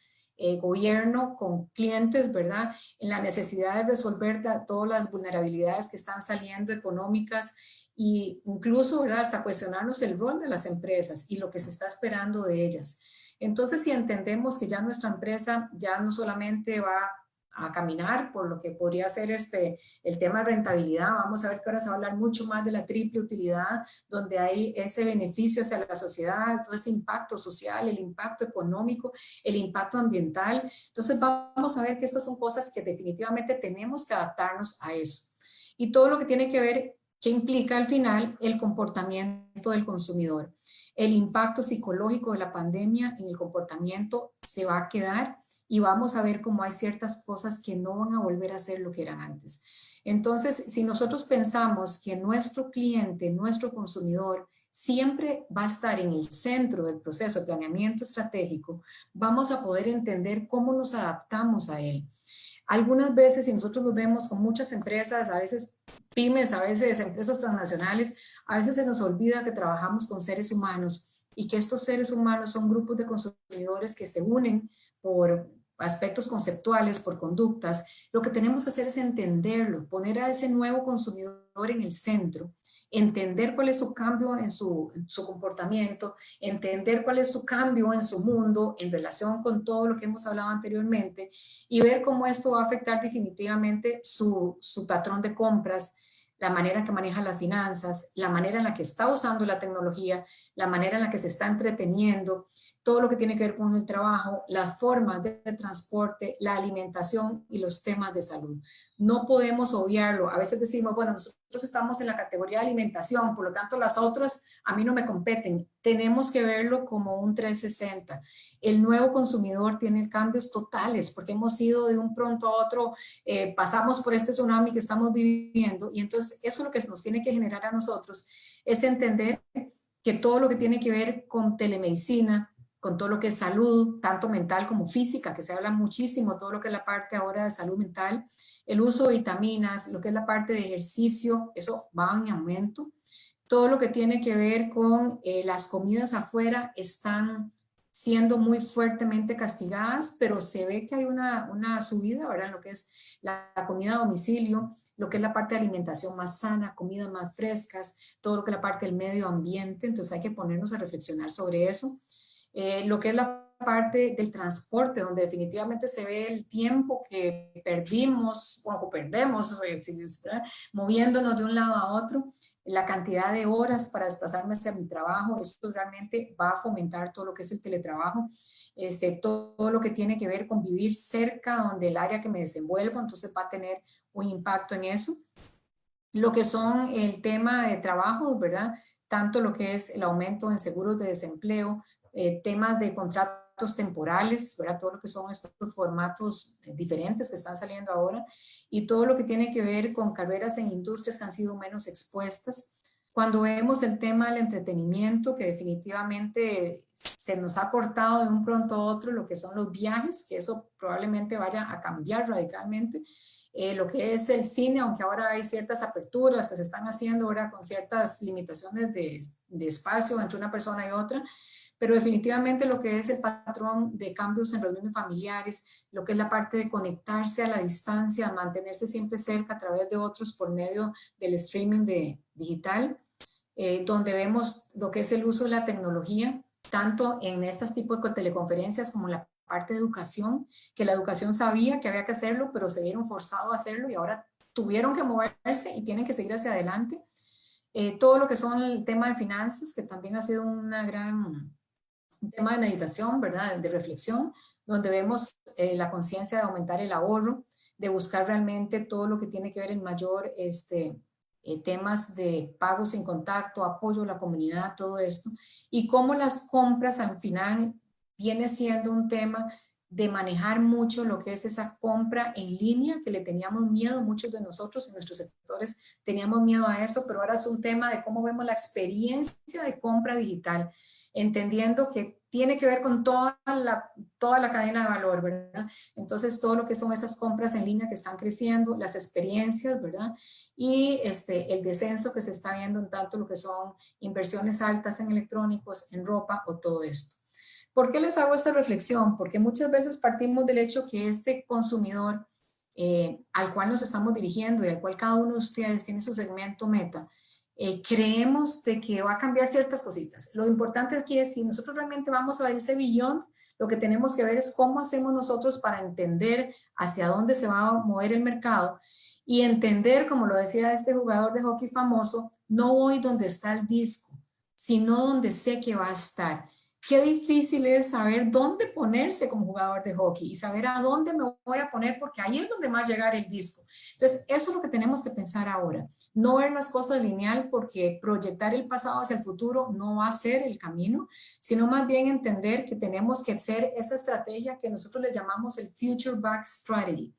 gobierno con clientes, ¿verdad? En la necesidad de resolver todas las vulnerabilidades que están saliendo económicas e incluso, ¿verdad? Hasta cuestionarnos el rol de las empresas y lo que se está esperando de ellas. Entonces, si entendemos que ya nuestra empresa ya no solamente va a caminar por lo que podría ser el tema de rentabilidad. Vamos a ver que ahora se va a hablar mucho más de la triple utilidad, donde hay ese beneficio hacia la sociedad, todo ese impacto social, el impacto económico, el impacto ambiental. Entonces vamos a ver que estas son cosas que definitivamente tenemos que adaptarnos a eso. Y todo lo que tiene que ver que implica al final el comportamiento del consumidor. El impacto psicológico de la pandemia en el comportamiento se va a quedar y vamos a ver cómo hay ciertas cosas que no van a volver a ser lo que eran antes. Entonces, si nosotros pensamos que nuestro cliente, nuestro consumidor, siempre va a estar en el centro del proceso de planeamiento estratégico, vamos a poder entender cómo nos adaptamos a él. Algunas veces, si nosotros lo vemos con muchas empresas, a veces pymes, a veces empresas transnacionales, a veces se nos olvida que trabajamos con seres humanos y que estos seres humanos son grupos de consumidores que se unen por aspectos conceptuales, por conductas. Lo que tenemos que hacer es entenderlo, poner a ese nuevo consumidor en el centro, entender cuál es su cambio en su comportamiento, entender cuál es su cambio en su mundo en relación con todo lo que hemos hablado anteriormente y ver cómo esto va a afectar definitivamente su patrón de compras, la manera en que maneja las finanzas, la manera en la que está usando la tecnología, la manera en la que se está entreteniendo, todo lo que tiene que ver con el trabajo, las formas de transporte, la alimentación y los temas de salud. No podemos obviarlo. A veces decimos, bueno, nosotros estamos en la categoría de alimentación, por lo tanto las otras a mí no me competen. Tenemos que verlo como un 360. El nuevo consumidor tiene cambios totales porque hemos ido de un pronto a otro, pasamos por este tsunami que estamos viviendo y entonces eso es lo que nos tiene que generar a nosotros, es entender que todo lo que tiene que ver con telemedicina, con todo lo que es salud, tanto mental como física, que se habla muchísimo, todo lo que es la parte ahora de salud mental, el uso de vitaminas, lo que es la parte de ejercicio, eso va en aumento. Todo lo que tiene que ver con las comidas afuera están siendo muy fuertemente castigadas, pero se ve que hay una subida, ¿verdad? En lo que es la comida a domicilio, lo que es la parte de alimentación más sana, comidas más frescas, todo lo que es la parte del medio ambiente, entonces hay que ponernos a reflexionar sobre eso. Lo que es la parte del transporte, donde definitivamente se ve el tiempo que perdimos, o perdemos, moviéndonos de un lado a otro, la cantidad de horas para desplazarme hacia mi trabajo, esto realmente va a fomentar todo lo que es el teletrabajo, todo lo que tiene que ver con vivir cerca donde el área que me desenvuelvo, entonces va a tener un impacto en eso. Lo que son el tema de trabajo, ¿verdad? Tanto lo que es el aumento en seguros de desempleo, temas de contratos temporales, ¿verdad? Todo lo que son estos formatos diferentes que están saliendo ahora y todo lo que tiene que ver con carreras en industrias que han sido menos expuestas. Cuando vemos el tema del entretenimiento, que definitivamente se nos ha cortado de un pronto a otro lo que son los viajes, que eso probablemente vaya a cambiar radicalmente. Lo que es el cine, aunque ahora hay ciertas aperturas que se están haciendo ahora con ciertas limitaciones de espacio entre una persona y otra, pero definitivamente lo que es el patrón de cambios en reuniones familiares, lo que es la parte de conectarse a la distancia, mantenerse siempre cerca a través de otros por medio del streaming digital, donde vemos lo que es el uso de la tecnología, tanto en estos tipos de teleconferencias como en la parte de educación, que la educación sabía que había que hacerlo, pero se vieron forzados a hacerlo y ahora tuvieron que moverse y tienen que seguir hacia adelante. Todo lo que son el tema de finanzas, que también ha sido un tema de meditación, ¿verdad? De reflexión, donde vemos la conciencia de aumentar el ahorro, de buscar realmente todo lo que tiene que ver en mayor temas de pago sin contacto, apoyo a la comunidad, todo esto, y cómo las compras al final viene siendo un tema de manejar mucho lo que es esa compra en línea, que le teníamos miedo, muchos de nosotros en nuestros sectores teníamos miedo a eso, pero ahora es un tema de cómo vemos la experiencia de compra digital, entendiendo que tiene que ver con toda la cadena de valor, ¿verdad? Entonces, todo lo que son esas compras en línea que están creciendo, las experiencias, ¿verdad? Y el descenso que se está viendo en tanto lo que son inversiones altas en electrónicos, en ropa o todo esto. ¿Por qué les hago esta reflexión? Porque muchas veces partimos del hecho que este consumidor al cual nos estamos dirigiendo y al cual cada uno de ustedes tiene su segmento meta, creemos de que va a cambiar ciertas cositas. Lo importante aquí es si nosotros realmente vamos a ver ese beyond, lo que tenemos que ver es cómo hacemos nosotros para entender hacia dónde se va a mover el mercado y entender, como lo decía este jugador de hockey famoso, no voy donde está el disco, sino donde sé que va a estar. qué difícil es saber dónde ponerse como jugador de hockey y saber a dónde me voy a poner, porque ahí es donde va a llegar el disco. Entonces, eso es lo que tenemos que pensar ahora. No ver las cosas lineal, porque proyectar el pasado hacia el futuro no va a ser el camino, sino más bien entender que tenemos que hacer esa estrategia que nosotros le llamamos el Future Back Strategy.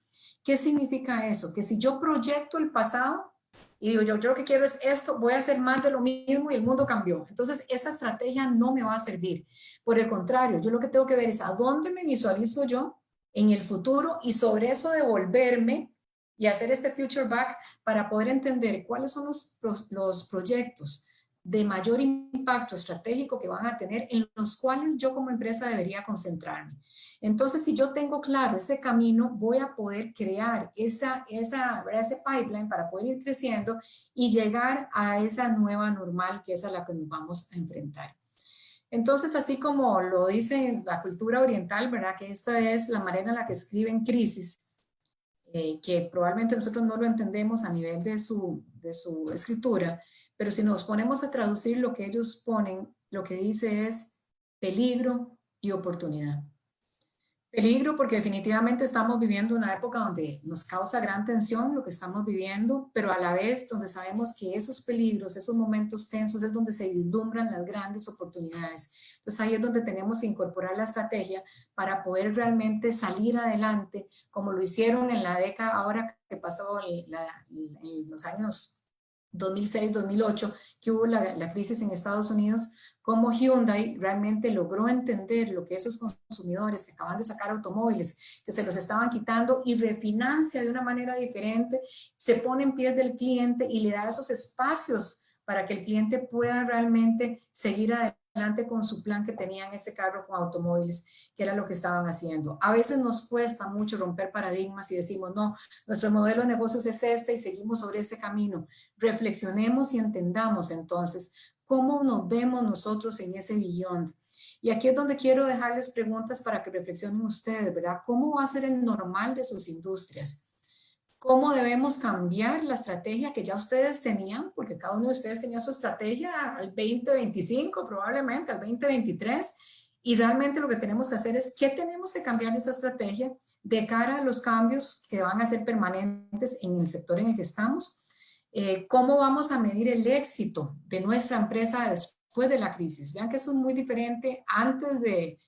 ¿Qué significa eso? Que si yo proyecto el pasado, y digo, yo lo que quiero es esto, voy a hacer más de lo mismo y el mundo cambió. Entonces, esa estrategia no me va a servir. Por el contrario, yo lo que tengo que ver es a dónde me visualizo yo en el futuro y sobre eso devolverme y hacer este future back para poder entender cuáles son los proyectos de mayor impacto estratégico que van a tener, en los cuales yo como empresa debería concentrarme. Entonces, si yo tengo claro ese camino, voy a poder crear ese pipeline para poder ir creciendo y llegar a esa nueva normal que es a la que nos vamos a enfrentar. Entonces, así como lo dice la cultura oriental, ¿verdad? Que esta es la manera en la que escriben crisis, que probablemente nosotros no lo entendemos a nivel de su escritura, pero si nos ponemos a traducir lo que ellos ponen, lo que dice es peligro y oportunidad. Peligro porque definitivamente estamos viviendo una época donde nos causa gran tensión lo que estamos viviendo, pero a la vez donde sabemos que esos peligros, esos momentos tensos es donde se vislumbran las grandes oportunidades. Entonces ahí es donde tenemos que incorporar la estrategia para poder realmente salir adelante, como lo hicieron en la década ahora que pasó en los años 2006-2008, que hubo la crisis en Estados Unidos, cómo Hyundai realmente logró entender lo que esos consumidores que acaban de sacar automóviles, que se los estaban quitando y refinancia de una manera diferente, se pone en pies del cliente y le da esos espacios para que el cliente pueda realmente seguir adelante con su plan que tenía en este carro con automóviles, que era lo que estaban haciendo. A veces nos cuesta mucho romper paradigmas y decimos, no, nuestro modelo de negocios es este y seguimos sobre ese camino. Reflexionemos y entendamos entonces cómo nos vemos nosotros en ese beyond. Y aquí es donde quiero dejarles preguntas para que reflexionen ustedes, ¿verdad? ¿Cómo va a ser el normal de sus industrias? ¿Cómo debemos cambiar la estrategia que ya ustedes tenían? Porque cada uno de ustedes tenía su estrategia al 2025, probablemente al 2023. Y realmente lo que tenemos que hacer es, ¿qué tenemos que cambiar de esa estrategia de cara a los cambios que van a ser permanentes en el sector en el que estamos? ¿Cómo vamos a medir el éxito de nuestra empresa después de la crisis? Vean que eso es muy diferente antes de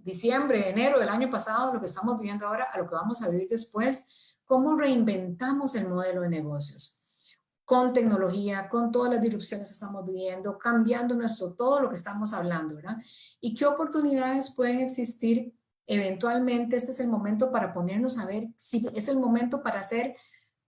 diciembre, enero del año pasado, lo que estamos viviendo ahora, a lo que vamos a vivir después. ¿Cómo reinventamos el modelo de negocios? Con tecnología, con todas las disrupciones que estamos viviendo, cambiando todo lo que estamos hablando, ¿verdad? ¿Y qué oportunidades pueden existir eventualmente? Este es el momento para ponernos a ver si es el momento para hacer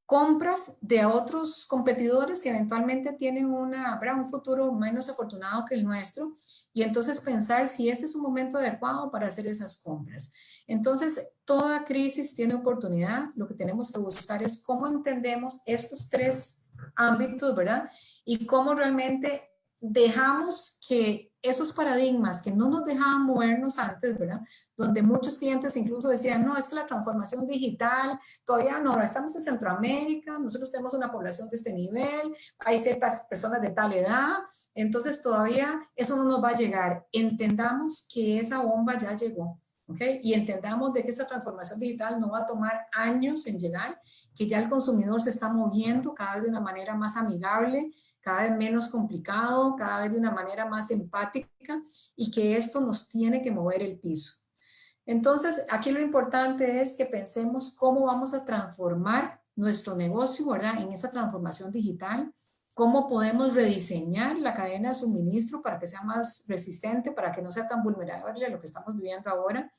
compras de otros competidores que eventualmente tienen un futuro menos afortunado que el nuestro, y entonces pensar si este es un momento adecuado para hacer esas compras. Entonces, toda crisis tiene oportunidad. Lo que tenemos que buscar es cómo entendemos estos tres ámbitos, ¿verdad? Y cómo realmente dejamos que esos paradigmas que no nos dejaban movernos antes, ¿verdad? Donde muchos clientes incluso decían, no, es que la transformación digital, todavía no, estamos en Centroamérica, nosotros tenemos una población de este nivel, hay ciertas personas de tal edad, entonces todavía eso no nos va a llegar. Entendamos que esa bomba ya llegó, ¿ok? Y entendamos de que esa transformación digital no va a tomar años en llegar, que ya el consumidor se está moviendo cada vez de una manera más amigable, cada vez menos complicado, cada vez de una manera más empática, y que esto nos tiene que mover el piso. Entonces, aquí lo importante es que pensemos cómo vamos a transformar nuestro negocio, ¿verdad? En esa transformación digital, cómo podemos rediseñar la cadena de suministro para que sea más resistente, para que no sea tan vulnerable a lo que estamos viviendo ahora,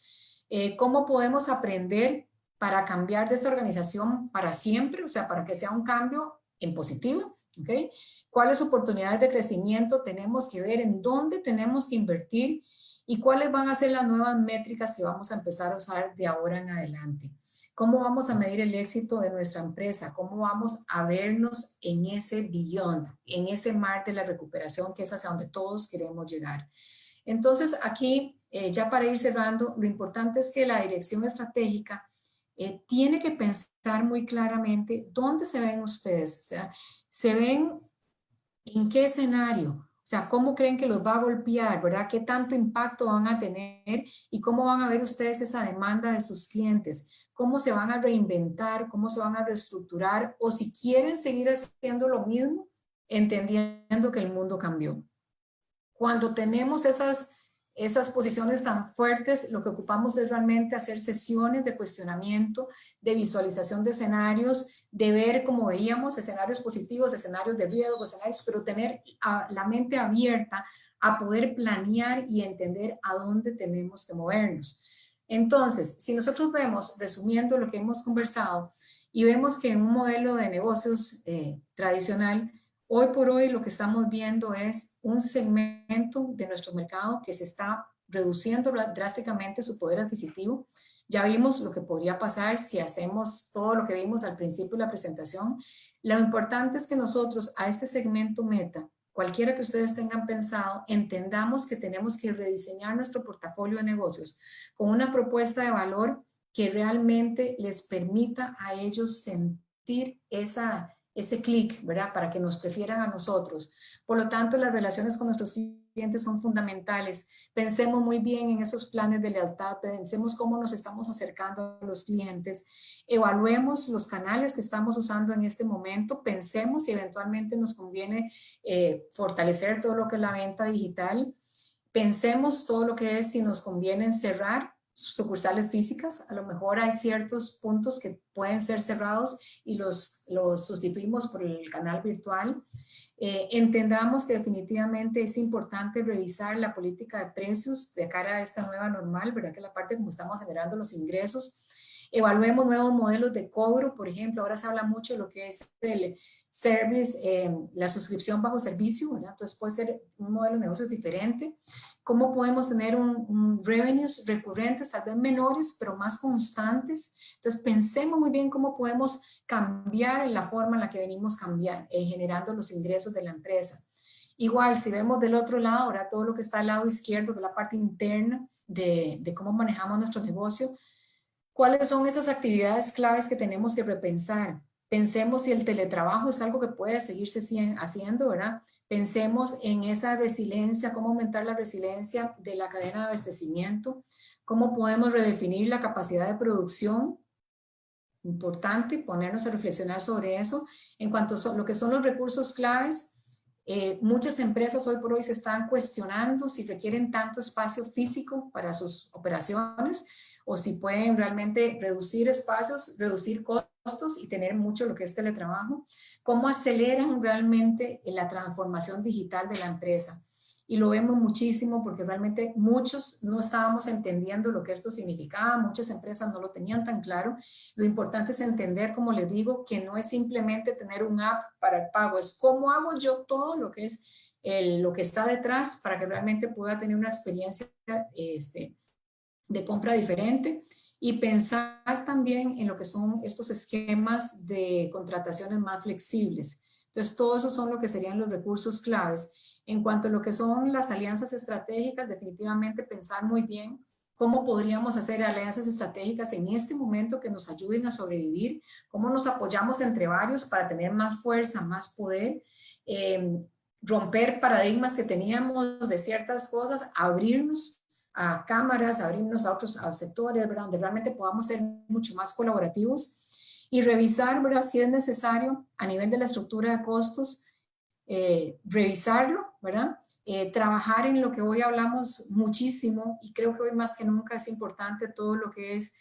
cómo podemos aprender para cambiar de esta organización para siempre, o sea, para que sea un cambio en positivo, ¿ok? ¿Cuáles oportunidades de crecimiento tenemos que ver? ¿En dónde tenemos que invertir? ¿Y cuáles van a ser las nuevas métricas que vamos a empezar a usar de ahora en adelante? ¿Cómo vamos a medir el éxito de nuestra empresa? ¿Cómo vamos a vernos en ese beyond, en ese mar de la recuperación que es hacia donde todos queremos llegar? Entonces, aquí, ya para ir cerrando, lo importante es que la dirección estratégica tiene que pensar muy claramente dónde se ven ustedes. O sea, ¿se ven en qué escenario? O sea, ¿cómo creen que los va a golpear, verdad? ¿Qué tanto impacto van a tener y cómo van a ver ustedes esa demanda de sus clientes? ¿Cómo se van a reinventar? ¿Cómo se van a reestructurar? O si quieren seguir haciendo lo mismo, entendiendo que el mundo cambió. Cuando tenemos esas posiciones tan fuertes, lo que ocupamos es realmente hacer sesiones de cuestionamiento, de visualización de escenarios, de ver, como veíamos, escenarios positivos, escenarios de riesgo, escenarios, pero tener la mente abierta a poder planear y entender a dónde tenemos que movernos. Entonces, si nosotros vemos, resumiendo lo que hemos conversado, y vemos que en un modelo de negocios tradicional, hoy por hoy lo que estamos viendo es un segmento de nuestro mercado que se está reduciendo drásticamente su poder adquisitivo. Ya vimos lo que podría pasar si hacemos todo lo que vimos al principio de la presentación. Lo importante es que nosotros a este segmento meta, cualquiera que ustedes tengan pensado, entendamos que tenemos que rediseñar nuestro portafolio de negocios con una propuesta de valor que realmente les permita a ellos sentir ese clic, ¿verdad? Para que nos prefieran a nosotros. Por lo tanto, las relaciones con nuestros clientes son fundamentales. Pensemos muy bien en esos planes de lealtad, pensemos cómo nos estamos acercando a los clientes, evaluemos los canales que estamos usando en este momento, pensemos si eventualmente nos conviene fortalecer todo lo que es la venta digital, pensemos todo lo que es si nos conviene cerrar sucursales físicas, a lo mejor hay ciertos puntos que pueden ser cerrados y los sustituimos por el canal virtual. Entendamos que definitivamente es importante revisar la política de precios de cara a esta nueva normal, ¿verdad? Que es la parte como estamos generando los ingresos. Evaluemos nuevos modelos de cobro, por ejemplo, ahora se habla mucho de lo que es el service, la suscripción bajo servicio, ¿verdad? Entonces puede ser un modelo de negocio diferente. ¿Cómo podemos tener un revenues recurrentes, tal vez menores, pero más constantes? Entonces pensemos muy bien cómo podemos cambiar la forma en la que venimos generando los ingresos de la empresa. Igual, si vemos del otro lado, ahora todo lo que está al lado izquierdo, de la parte interna de cómo manejamos nuestro negocio, ¿cuáles son esas actividades claves que tenemos que repensar? Pensemos si el teletrabajo es algo que puede seguirse haciendo, ¿verdad? Pensemos en esa resiliencia, cómo aumentar la resiliencia de la cadena de abastecimiento, cómo podemos redefinir la capacidad de producción. Importante ponernos a reflexionar sobre eso. En cuanto a lo que son los recursos claves, muchas empresas hoy por hoy se están cuestionando si requieren tanto espacio físico para sus operaciones o si pueden realmente reducir espacios, reducir costos y tener mucho lo que es teletrabajo. ¿Cómo aceleran realmente la transformación digital de la empresa? Y lo vemos muchísimo porque realmente muchos no estábamos entendiendo lo que esto significaba, muchas empresas no lo tenían tan claro. Lo importante es entender, como les digo, que no es simplemente tener un app para el pago, es cómo hago yo todo lo que es lo que está detrás para que realmente pueda tener una experiencia de compra diferente y pensar también en lo que son estos esquemas de contrataciones más flexibles. Entonces, todo eso son lo que serían los recursos claves. En cuanto a lo que son las alianzas estratégicas, definitivamente pensar muy bien cómo podríamos hacer alianzas estratégicas en este momento que nos ayuden a sobrevivir, cómo nos apoyamos entre varios para tener más fuerza, más poder, romper paradigmas que teníamos de ciertas cosas, abrirnos a cámaras, abrirnos a otros sectores, ¿verdad? Donde realmente podamos ser mucho más colaborativos y revisar, ¿verdad? Si es necesario a nivel de la estructura de costos, revisarlo, ¿verdad? Trabajar en lo que hoy hablamos muchísimo y creo que hoy más que nunca es importante todo lo que es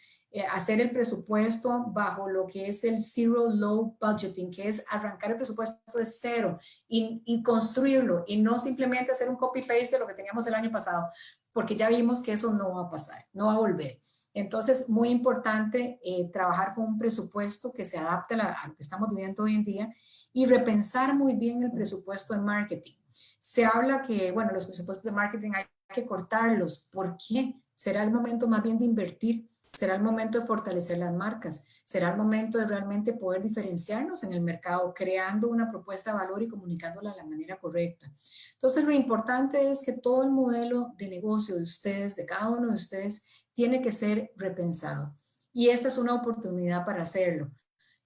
hacer el presupuesto bajo lo que es el zero low budgeting, que es arrancar el presupuesto de cero y construirlo y no simplemente hacer un copy-paste de lo que teníamos el año pasado, porque ya vimos que eso no va a pasar, no va a volver. Entonces, muy importante trabajar con un presupuesto que se adapte a lo que estamos viviendo hoy en día y repensar muy bien el presupuesto de marketing. Se habla que, bueno, los presupuestos de marketing hay que cortarlos. ¿Por qué? Será el momento más bien de invertir, será el momento de fortalecer las marcas, será el momento de realmente poder diferenciarnos en el mercado, creando una propuesta de valor y comunicándola de la manera correcta. Entonces, lo importante es que todo el modelo de negocio de ustedes, de cada uno de ustedes, tiene que ser repensado. Y esta es una oportunidad para hacerlo.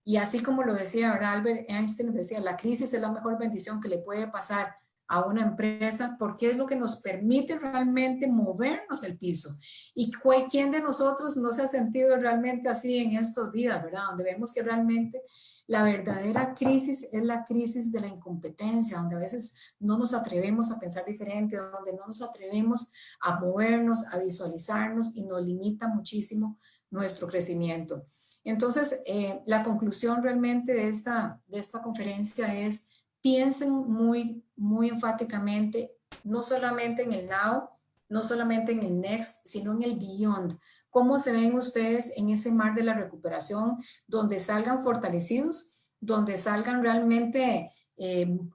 Y así como lo decía, ¿verdad? Albert Einstein decía, la crisis es la mejor bendición que le puede pasar a una empresa, porque es lo que nos permite realmente movernos el piso. Y quién de nosotros no se ha sentido realmente así en estos días, ¿verdad? Donde vemos que realmente la verdadera crisis es la crisis de la incompetencia, donde a veces no nos atrevemos a pensar diferente, donde no nos atrevemos a movernos, a visualizarnos y nos limita muchísimo nuestro crecimiento. Entonces, la conclusión realmente de esta conferencia es: piensen muy enfáticamente, no solamente en el now, no solamente en el next, sino en el beyond. ¿Cómo se ven ustedes en ese mar de la recuperación, donde salgan fortalecidos, donde salgan realmente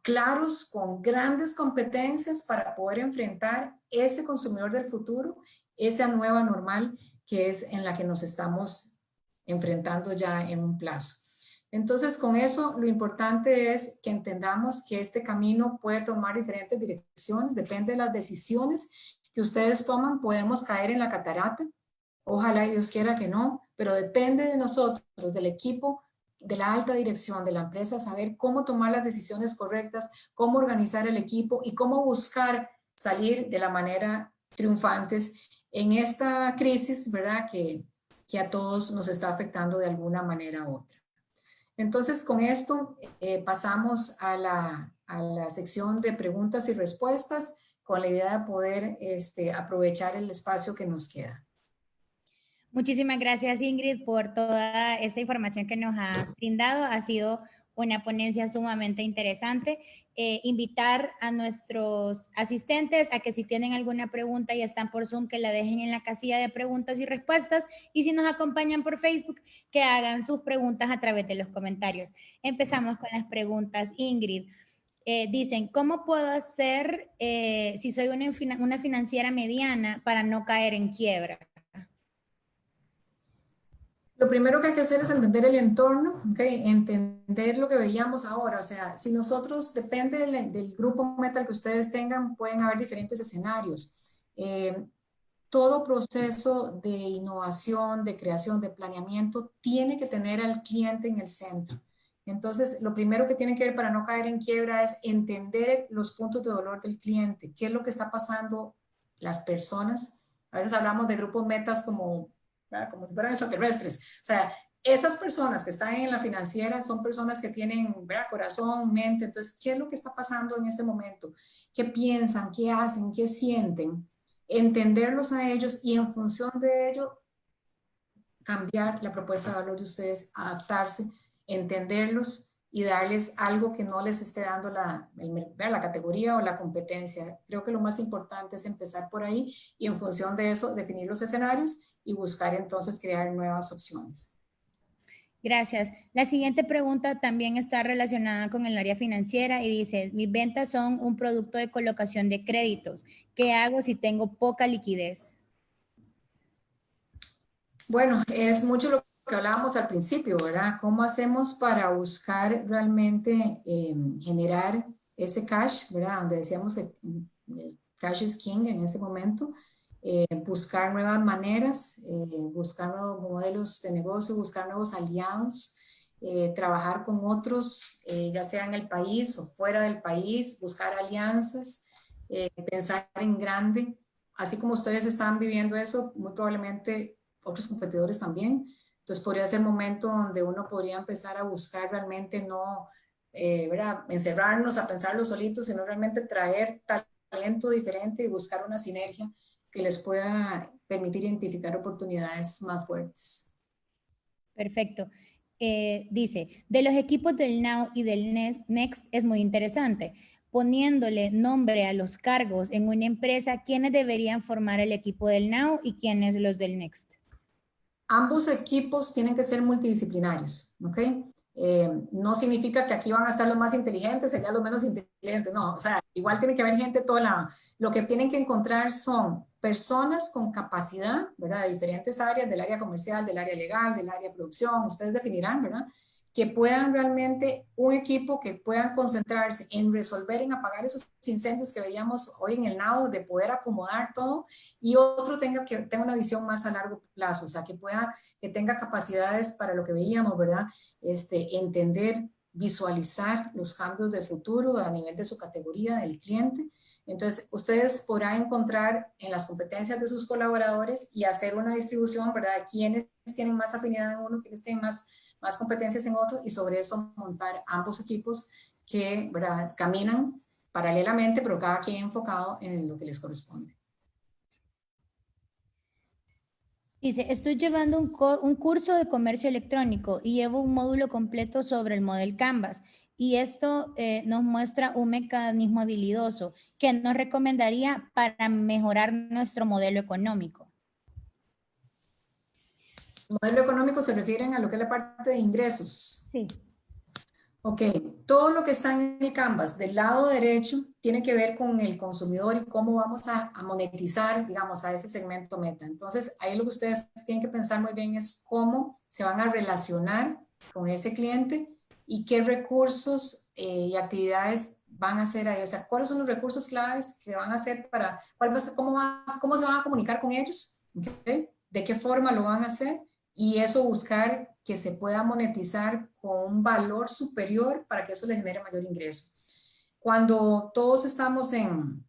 claros, con grandes competencias para poder enfrentar ese consumidor del futuro, esa nueva normal que es en la que nos estamos enfrentando ya en un plazo? Entonces, con eso, lo importante es que entendamos que este camino puede tomar diferentes direcciones, depende de las decisiones que ustedes toman. Podemos caer en la catarata, ojalá y Dios quiera que no, pero depende de nosotros, del equipo, de la alta dirección de la empresa, saber cómo tomar las decisiones correctas, cómo organizar el equipo y cómo buscar salir de la manera triunfantes en esta crisis, ¿verdad? Que a todos nos está afectando de alguna manera u otra. Entonces, con esto pasamos a la sección de preguntas y respuestas, con la idea de poder aprovechar el espacio que nos queda. Muchísimas gracias, Ingrid, por toda esta información que nos has brindado. Ha sido una ponencia sumamente interesante. Invitar a nuestros asistentes a que si tienen alguna pregunta y están por Zoom, que la dejen en la casilla de preguntas y respuestas, y si nos acompañan por Facebook, que hagan sus preguntas a través de los comentarios. Empezamos con las preguntas. Ingrid, dicen, ¿cómo puedo hacer si soy una financiera mediana para no caer en quiebra? Lo primero que hay que hacer es entender el entorno, ¿okay? Entender lo que veíamos ahora. O sea, si nosotros, depende del grupo metal que ustedes tengan, pueden haber diferentes escenarios. Todo proceso de innovación, de creación, de planeamiento, tiene que tener al cliente en el centro. Entonces, lo primero que tienen que ver para no caer en quiebra es entender los puntos de dolor del cliente, qué es lo que está pasando las personas. A veces hablamos de grupos metas como si fueran extraterrestres. O sea, esas personas que están en la financiera son personas que tienen, ¿verdad?, corazón, mente. Entonces, ¿qué es lo que está pasando en este momento? ¿Qué piensan? ¿Qué hacen? ¿Qué sienten? Entenderlos a ellos y en función de ello cambiar la propuesta de valor de ustedes, adaptarse, entenderlos y darles algo que no les esté dando la categoría o la competencia. Creo que lo más importante es empezar por ahí y en función de eso definir los escenarios y buscar entonces crear nuevas opciones. Gracias. La siguiente pregunta también está relacionada con el área financiera y dice, mis ventas son un producto de colocación de créditos. ¿Qué hago si tengo poca liquidez? Bueno, es mucho lo que hablábamos al principio, ¿verdad? ¿Cómo hacemos para buscar realmente generar ese cash, ¿verdad? Donde decíamos el cash is king en este momento. Buscar nuevas maneras, buscar nuevos modelos de negocio, buscar nuevos aliados, trabajar con otros, ya sea en el país o fuera del país, buscar alianzas, pensar en grande. Así como ustedes están viviendo eso, muy probablemente otros competidores también. Entonces podría ser momento donde uno podría empezar a buscar realmente no encerrarnos a pensarlo solitos, sino realmente traer talento diferente y buscar una sinergia que les pueda permitir identificar oportunidades más fuertes. Perfecto. Dice, de los equipos del Now y del Next es muy interesante. Poniéndole nombre a los cargos en una empresa, ¿quiénes deberían formar el equipo del Now y quiénes los del Next? Ambos equipos tienen que ser multidisciplinarios, ¿ok? No significa que aquí van a estar los más inteligentes, allá los menos inteligentes, no, o sea, igual tiene que haber gente de todo lado. Lo que tienen que encontrar son personas con capacidad, ¿verdad? De diferentes áreas, del área comercial, del área legal, del área de producción, ustedes definirán, ¿verdad? Que puedan realmente, un equipo que puedan concentrarse en resolver, en apagar esos incendios que veíamos hoy en el NAO, de poder acomodar todo, y otro tenga una visión más a largo plazo, o sea, que tenga capacidades para lo que veíamos, ¿verdad? Entender visualizar los cambios del futuro a nivel de su categoría, del cliente. Entonces, ustedes podrán encontrar en las competencias de sus colaboradores y hacer una distribución, ¿verdad? Quiénes tienen más afinidad en uno, quiénes tienen más competencias en otro, y sobre eso montar ambos equipos que, ¿verdad?, caminan paralelamente, pero cada quien enfocado en lo que les corresponde. Dice, estoy llevando un curso de comercio electrónico y llevo un módulo completo sobre el Model Canvas. Y esto nos muestra un mecanismo habilidoso que nos recomendaría para mejorar nuestro modelo económico. Modelo económico se refieren a lo que es la parte de ingresos. Sí. Ok, todo lo que está en el Canvas del lado derecho tiene que ver con el consumidor y cómo vamos a monetizar, digamos, a ese segmento meta. Entonces, ahí lo que ustedes tienen que pensar muy bien es cómo se van a relacionar con ese cliente y qué recursos y actividades van a hacer ahí. O sea, cuáles son los recursos claves que van a hacer para, cómo se van a comunicar con ellos, ¿okay? De qué forma lo van a hacer, y eso buscar que se pueda monetizar con un valor superior para que eso le genere mayor ingreso. Cuando todos estamos en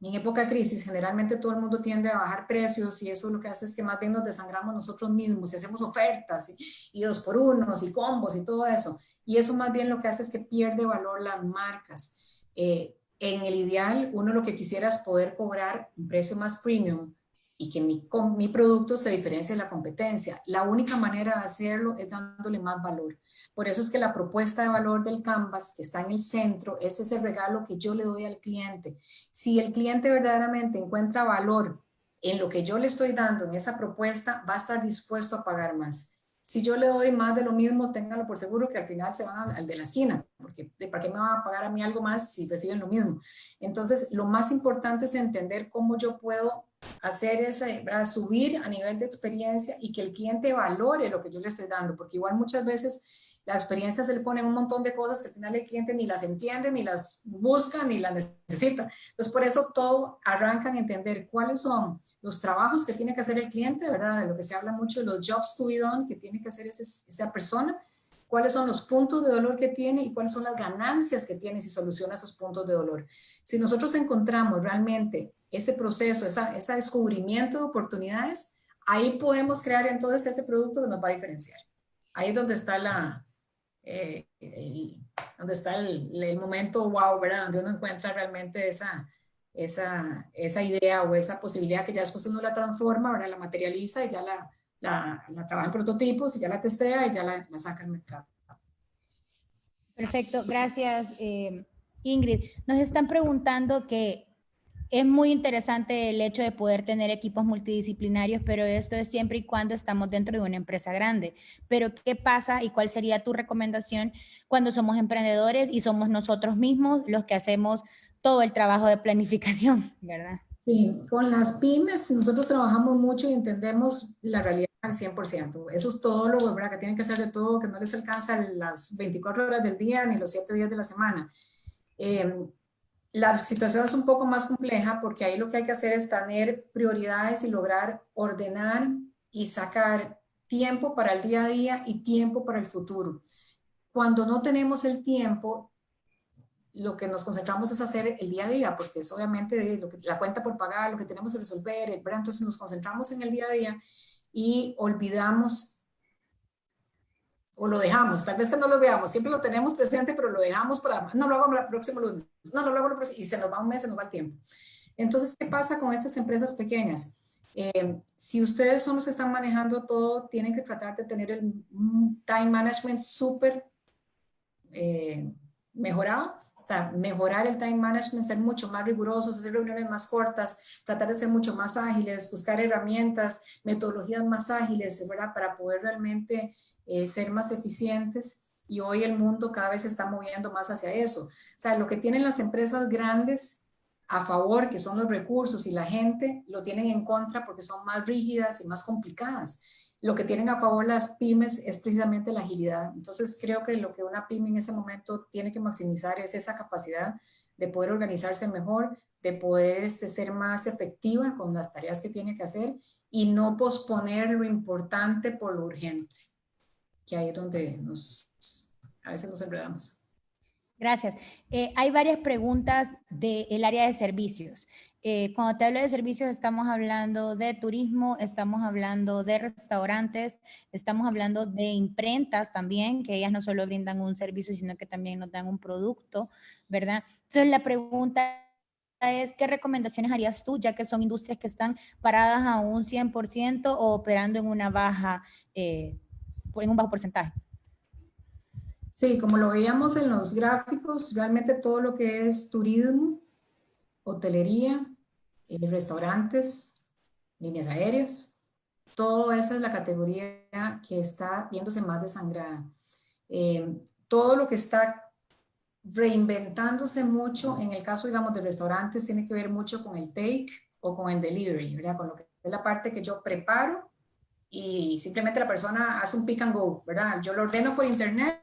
época de crisis, generalmente todo el mundo tiende a bajar precios y eso lo que hace es que más bien nos desangramos nosotros mismos y hacemos ofertas y 2x1 y combos y todo eso. Y eso más bien lo que hace es que pierde valor las marcas. En el ideal, uno lo que quisiera es poder cobrar un precio más premium y que mi producto se diferencie de la competencia. La única manera de hacerlo es dándole más valor. Por eso es que la propuesta de valor del Canvas, que está en el centro, es ese regalo que yo le doy al cliente. Si el cliente verdaderamente encuentra valor en lo que yo le estoy dando, en esa propuesta, va a estar dispuesto a pagar más. Si yo le doy más de lo mismo, téngalo por seguro que al final se van al de la esquina, porque ¿para qué me van a pagar a mí algo más si reciben lo mismo? Entonces, lo más importante es entender cómo yo puedo hacer subir a nivel de experiencia y que el cliente valore lo que yo le estoy dando, porque igual muchas veces la experiencia se le pone un montón de cosas que al final el cliente ni las entiende, ni las busca, ni las necesita. Entonces, por eso todo arranca en entender cuáles son los trabajos que tiene que hacer el cliente, ¿verdad? De lo que se habla mucho, los jobs to be done que tiene que hacer esa persona, cuáles son los puntos de dolor que tiene y cuáles son las ganancias que tiene si soluciona esos puntos de dolor. Si nosotros encontramos realmente ese proceso, ese descubrimiento de oportunidades, ahí podemos crear entonces ese producto que nos va a diferenciar. Ahí es donde está donde está el momento wow, ¿verdad? Donde uno encuentra realmente esa idea o esa posibilidad que ya después uno la transforma, ¿verdad? La materializa y ya la trabaja en prototipos y ya la testea y ya la saca al mercado. Perfecto, gracias Ingrid. Nos están preguntando que es muy interesante el hecho de poder tener equipos multidisciplinarios, pero esto es siempre y cuando estamos dentro de una empresa grande. Pero ¿qué pasa y cuál sería tu recomendación cuando somos emprendedores y somos nosotros mismos los que hacemos todo el trabajo de planificación, ¿verdad? Sí, con las pymes nosotros trabajamos mucho y entendemos la realidad al 100%. Esos todólogos, ¿verdad?, que tienen que hacer de todo, que no les alcanzan las 24 horas del día ni los 7 días de la semana. La situación es un poco más compleja porque ahí lo que hay que hacer es tener prioridades y lograr ordenar y sacar tiempo para el día a día y tiempo para el futuro. Cuando no tenemos el tiempo, lo que nos concentramos es hacer el día a día, porque es obviamente la cuenta por pagar, lo que tenemos que resolver, ¿verdad? Entonces nos concentramos en el día a día y olvidamos o lo dejamos, tal vez que no lo veamos, siempre lo tenemos presente, pero lo dejamos para, no lo hago el próximo lunes, no lo hago el próximo, y se nos va un mes, se nos va el tiempo. Entonces, ¿qué pasa con estas empresas pequeñas? Si ustedes son los que están manejando todo, tienen que tratar de tener el time management súper mejorado. O sea, mejorar el time management, ser mucho más rigurosos, hacer reuniones más cortas, tratar de ser mucho más ágiles, buscar herramientas, metodologías más ágiles, ¿verdad?, para poder realmente ser más eficientes. Y hoy el mundo cada vez se está moviendo más hacia eso. O sea, lo que tienen las empresas grandes a favor, que son los recursos y la gente, lo tienen en contra porque son más rígidas y más complicadas. Lo que tienen a favor las pymes es precisamente la agilidad. Entonces creo que lo que una pyme en ese momento tiene que maximizar es esa capacidad de poder organizarse mejor, de poder ser más efectiva con las tareas que tiene que hacer y no posponer lo importante por lo urgente, que ahí es donde a veces nos enredamos. Gracias. Hay varias preguntas del área de servicios. Cuando te hablo de servicios, estamos hablando de turismo, estamos hablando de restaurantes, estamos hablando de imprentas también, que ellas no solo brindan un servicio, sino que también nos dan un producto, ¿verdad? Entonces, la pregunta es, ¿qué recomendaciones harías tú, ya que son industrias que están paradas a un 100% o operando en una baja, en un bajo porcentaje? Sí, como lo veíamos en los gráficos, realmente todo lo que es turismo, hotelería, restaurantes, líneas aéreas, toda esa es la categoría que está viéndose más desangrada. Todo lo que está reinventándose mucho, en el caso, digamos, de restaurantes, tiene que ver mucho con el take o con el delivery, ¿verdad? Con lo que es la parte que yo preparo y simplemente la persona hace un pick and go, ¿verdad? Yo lo ordeno por internet,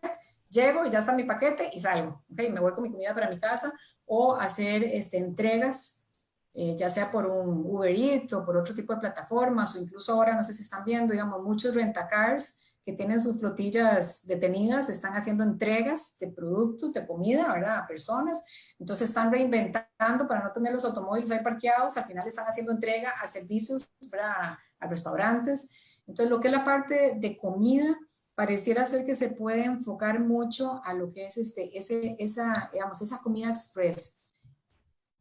llego y ya está mi paquete y salgo, ¿ok? Me voy con mi comida para mi casa, o hacer entregas, ya sea por un Uber Eats o por otro tipo de plataformas, o incluso ahora, no sé si están viendo, digamos, muchos rentacars que tienen sus flotillas detenidas, están haciendo entregas de productos, de comida, ¿verdad? A personas. Entonces están reinventando para no tener los automóviles ahí parqueados, al final están haciendo entrega a servicios, ¿verdad? A restaurantes. Entonces, lo que es la parte de comida, pareciera ser que se puede enfocar mucho a lo que es esa comida express,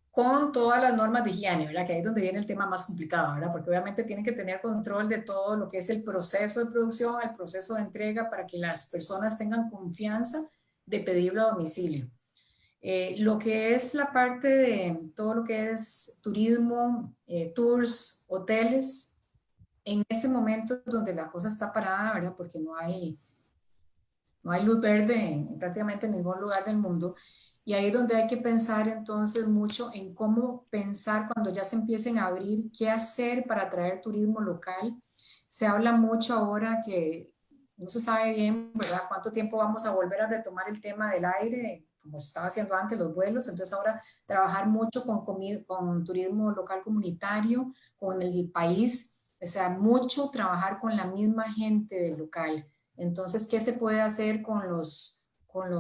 con todas las normas de higiene, ¿verdad? Que ahí es donde viene el tema más complicado, ¿verdad? Porque obviamente tienen que tener control de todo lo que es el proceso de producción, el proceso de entrega, para que las personas tengan confianza de pedirlo a domicilio. Lo que es la parte de todo lo que es turismo, tours, hoteles, en este momento donde la cosa está parada, ¿verdad? Porque no hay luz verde en prácticamente ningún lugar del mundo. Y ahí es donde hay que pensar entonces mucho en cómo pensar cuando ya se empiecen a abrir, qué hacer para atraer turismo local. Se habla mucho ahora que no se sabe bien, ¿verdad?, cuánto tiempo vamos a volver a retomar el tema del aire, como se estaba haciendo antes, los vuelos. Entonces ahora trabajar mucho con turismo local comunitario, con el país, o sea, mucho trabajar con la misma gente del local. Entonces, ¿qué se puede hacer con los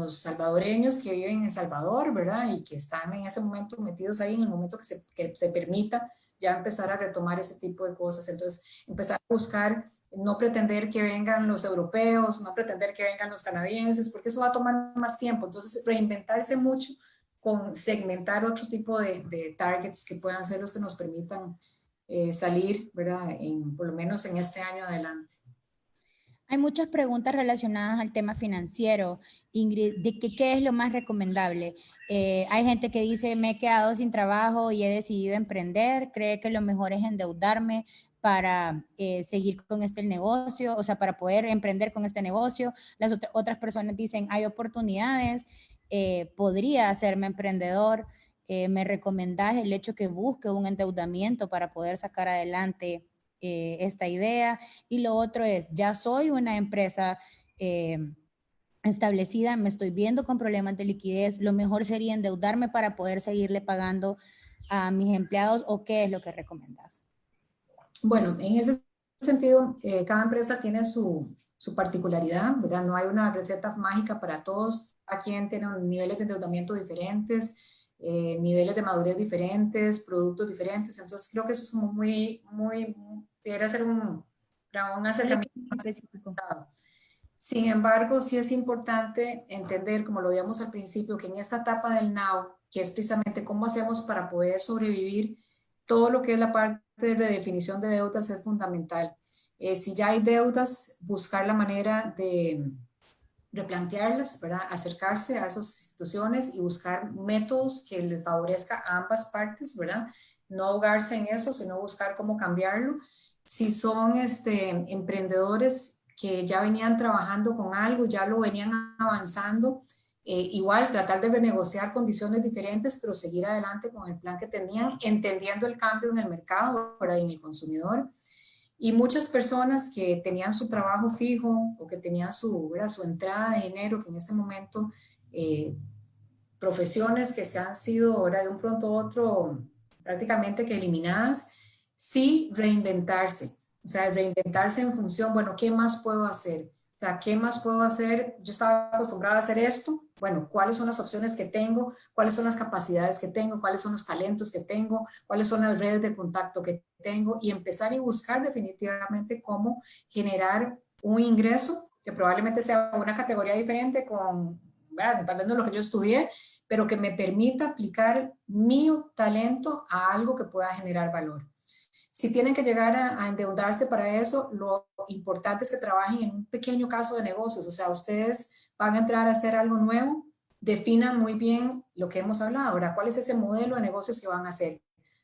salvadoreños que viven en El Salvador, ¿verdad? Y que están en ese momento metidos ahí, en el momento que se permita ya empezar a retomar ese tipo de cosas. Entonces, empezar a buscar, no pretender que vengan los europeos, no pretender que vengan los canadienses, porque eso va a tomar más tiempo. Entonces, reinventarse mucho con segmentar otros tipos de targets que puedan ser los que nos permitan salir, ¿verdad? Por lo menos en este año adelante. Hay muchas preguntas relacionadas al tema financiero, Ingrid, de qué es lo más recomendable. Hay gente que dice, me he quedado sin trabajo y he decidido emprender, cree que lo mejor es endeudarme para seguir con este negocio, o sea, para poder emprender con este negocio. Las otras personas dicen, hay oportunidades, podría hacerme emprendedor. ¿Me recomendás el hecho que busque un endeudamiento para poder sacar adelante esta idea? Y lo otro es, ya soy una empresa establecida, me estoy viendo con problemas de liquidez, lo mejor sería endeudarme para poder seguirle pagando a mis empleados, ¿o qué es lo que recomendás? Bueno, en ese sentido, cada empresa tiene su particularidad, ¿verdad? No hay una receta mágica para todos. Cada quien tiene niveles de endeudamiento diferentes, niveles de madurez diferentes, productos diferentes. Entonces, creo que eso es como debería ser un acercamiento específico. Sin embargo, sí es importante entender, como lo veíamos al principio, que en esta etapa del now, que es precisamente cómo hacemos para poder sobrevivir, todo lo que es la parte de redefinición de deudas es fundamental. Si ya hay deudas, buscar la manera de replantearlas, ¿verdad? Acercarse a esas instituciones y buscar métodos que les favorezca a ambas partes, ¿verdad? No ahogarse en eso, sino buscar cómo cambiarlo. Si son emprendedores que ya venían trabajando con algo, ya lo venían avanzando, igual tratar de renegociar condiciones diferentes, pero seguir adelante con el plan que tenían, entendiendo el cambio en el mercado, ¿verdad?, y en el consumidor. Y muchas personas que tenían su trabajo fijo o que tenían su entrada de dinero, que en este momento, profesiones que se han sido ahora de un pronto a otro prácticamente que eliminadas, sí reinventarse. O sea, reinventarse en función, bueno, ¿qué más puedo hacer? O sea, ¿qué más puedo hacer? Yo estaba acostumbrada a hacer esto. Bueno, ¿cuáles son las opciones que tengo? ¿Cuáles son las capacidades que tengo? ¿Cuáles son los talentos que tengo? ¿Cuáles son las redes de contacto que tengo? Y empezar y buscar definitivamente cómo generar un ingreso que probablemente sea una categoría diferente con, ¿verdad? Tal vez no lo que yo estudié, pero que me permita aplicar mi talento a algo que pueda generar valor. Si tienen que llegar a endeudarse para eso, lo importante es que trabajen en un pequeño caso de negocios. O sea, ustedes van a entrar a hacer algo nuevo, definan muy bien lo que hemos hablado. Ahora, ¿cuál es ese modelo de negocios que van a hacer?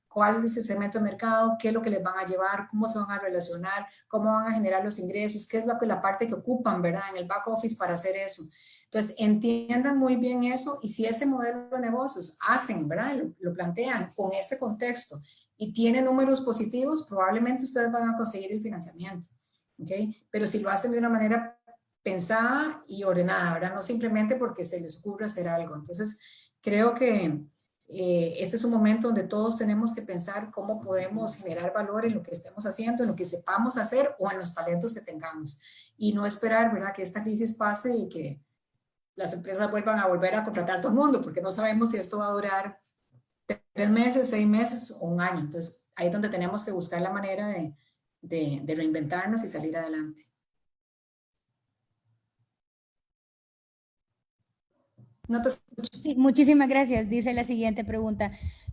¿Cuál es ese segmento de mercado? ¿Qué es lo que les van a llevar? ¿Cómo se van a relacionar? ¿Cómo van a generar los ingresos? ¿Qué es la parte que ocupan, verdad, en el back office para hacer eso? Entonces, entiendan muy bien eso y si ese modelo de negocios hacen, ¿verdad? Lo plantean con este contexto y tiene números positivos, probablemente ustedes van a conseguir el financiamiento, ¿ok? Pero si lo hacen de una manera pensada y ordenada, ¿verdad? No simplemente porque se les ocurre hacer algo. Entonces, creo que este es un momento donde todos tenemos que pensar cómo podemos generar valor en lo que estemos haciendo, en lo que sepamos hacer o en los talentos que tengamos. Y no esperar, ¿verdad? Que esta crisis pase y que las empresas vuelvan a volver a contratar a todo el mundo, porque no sabemos si esto va a durar 3 meses, 6 meses o un año. Entonces, ahí es donde tenemos que buscar la manera de reinventarnos y salir adelante. No te escucho. Sí, muchísimas gracias. Dice la siguiente pregunta.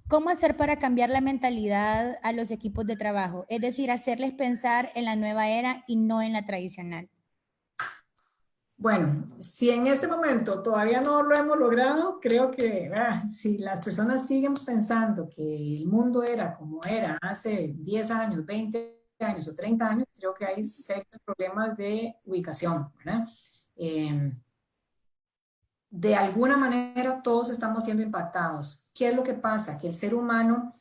¿Cómo hacer para cambiar la mentalidad a los equipos de trabajo? Es decir, hacerles pensar en la nueva era y no en la tradicional. Bueno, si en este momento todavía no lo hemos logrado, creo que si las personas siguen pensando que el mundo era como era hace 10 años, 20 años o 30 años, creo que hay serios problemas de ubicación, ¿verdad? De alguna manera todos estamos siendo impactados. ¿Qué es lo que pasa? Que el ser humano,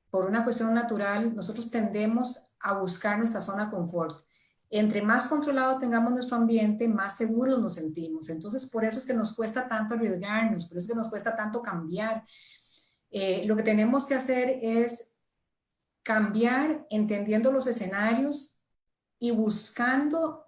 por una cuestión natural, nosotros tendemos a buscar nuestra zona de confort. Entre más controlado tengamos nuestro ambiente, más seguros nos sentimos. Entonces, por eso es que nos cuesta tanto arriesgarnos, por eso es que nos cuesta tanto cambiar. Lo que tenemos que hacer es cambiar entendiendo los escenarios y buscando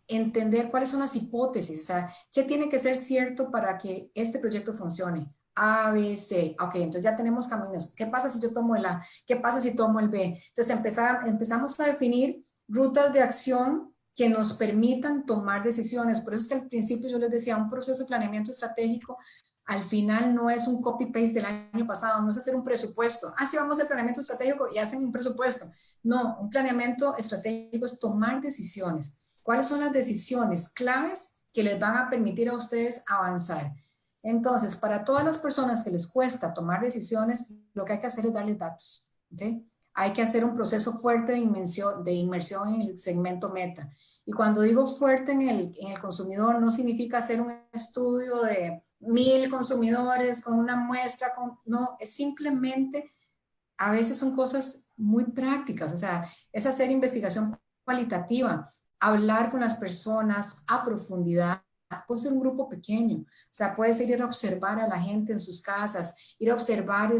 entender cuáles son las hipótesis, o sea, qué tiene que ser cierto para que este proyecto funcione. A, B, C. Ok, entonces ya tenemos caminos. ¿Qué pasa si yo tomo el A? ¿Qué pasa si tomo el B? Entonces empezamos a definir rutas de acción que nos permitan tomar decisiones. Por eso es que al principio yo les decía, un proceso de planeamiento estratégico al final no es un copy-paste del año pasado, no es hacer un presupuesto. Ah, sí, vamos a hacer planeamiento estratégico y hacen un presupuesto. No, un planeamiento estratégico es tomar decisiones. ¿Cuáles son las decisiones claves que les van a permitir a ustedes avanzar? Entonces, para todas las personas que les cuesta tomar decisiones, lo que hay que hacer es darles datos, ¿okay? Hay que hacer un proceso fuerte de inmersión en el segmento meta. Y cuando digo fuerte en el consumidor, no significa hacer un estudio de 1000 consumidores con una muestra, no, es simplemente, a veces son cosas muy prácticas, o sea, es hacer investigación cualitativa, hablar con las personas a profundidad. Puede ser un grupo pequeño, o sea, puedes ir a observar a la gente en sus casas, ir a observar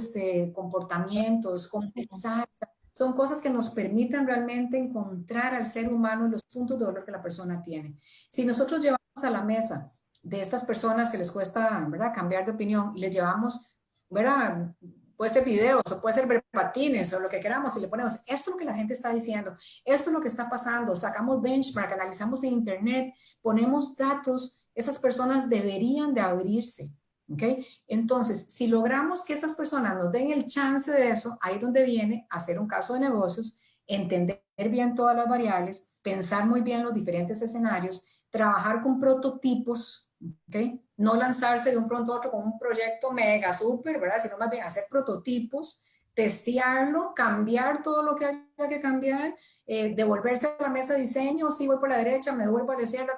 comportamientos, conversar. Son cosas que nos permitan realmente encontrar al ser humano en los puntos de dolor que la persona tiene. Si nosotros llevamos a la mesa de estas personas que les cuesta, ¿verdad?, cambiar de opinión y les llevamos, ¿verdad?, puede ser videos o puede ser verbatines o lo que queramos y le ponemos, esto es lo que la gente está diciendo, esto es lo que está pasando, sacamos benchmark, analizamos en internet, ponemos datos, esas personas deberían de abrirse, ¿ok? Entonces, si logramos que estas personas nos den el chance de eso, ahí es donde viene hacer un caso de negocios, entender bien todas las variables, pensar muy bien los diferentes escenarios, trabajar con prototipos, ¿ok? No lanzarse de un pronto a otro con un proyecto mega, súper, ¿verdad? Sino más bien hacer prototipos, testearlo, cambiar todo lo que haya que cambiar, devolverse a la mesa de diseño, si voy por la derecha, me devuelvo a la izquierda,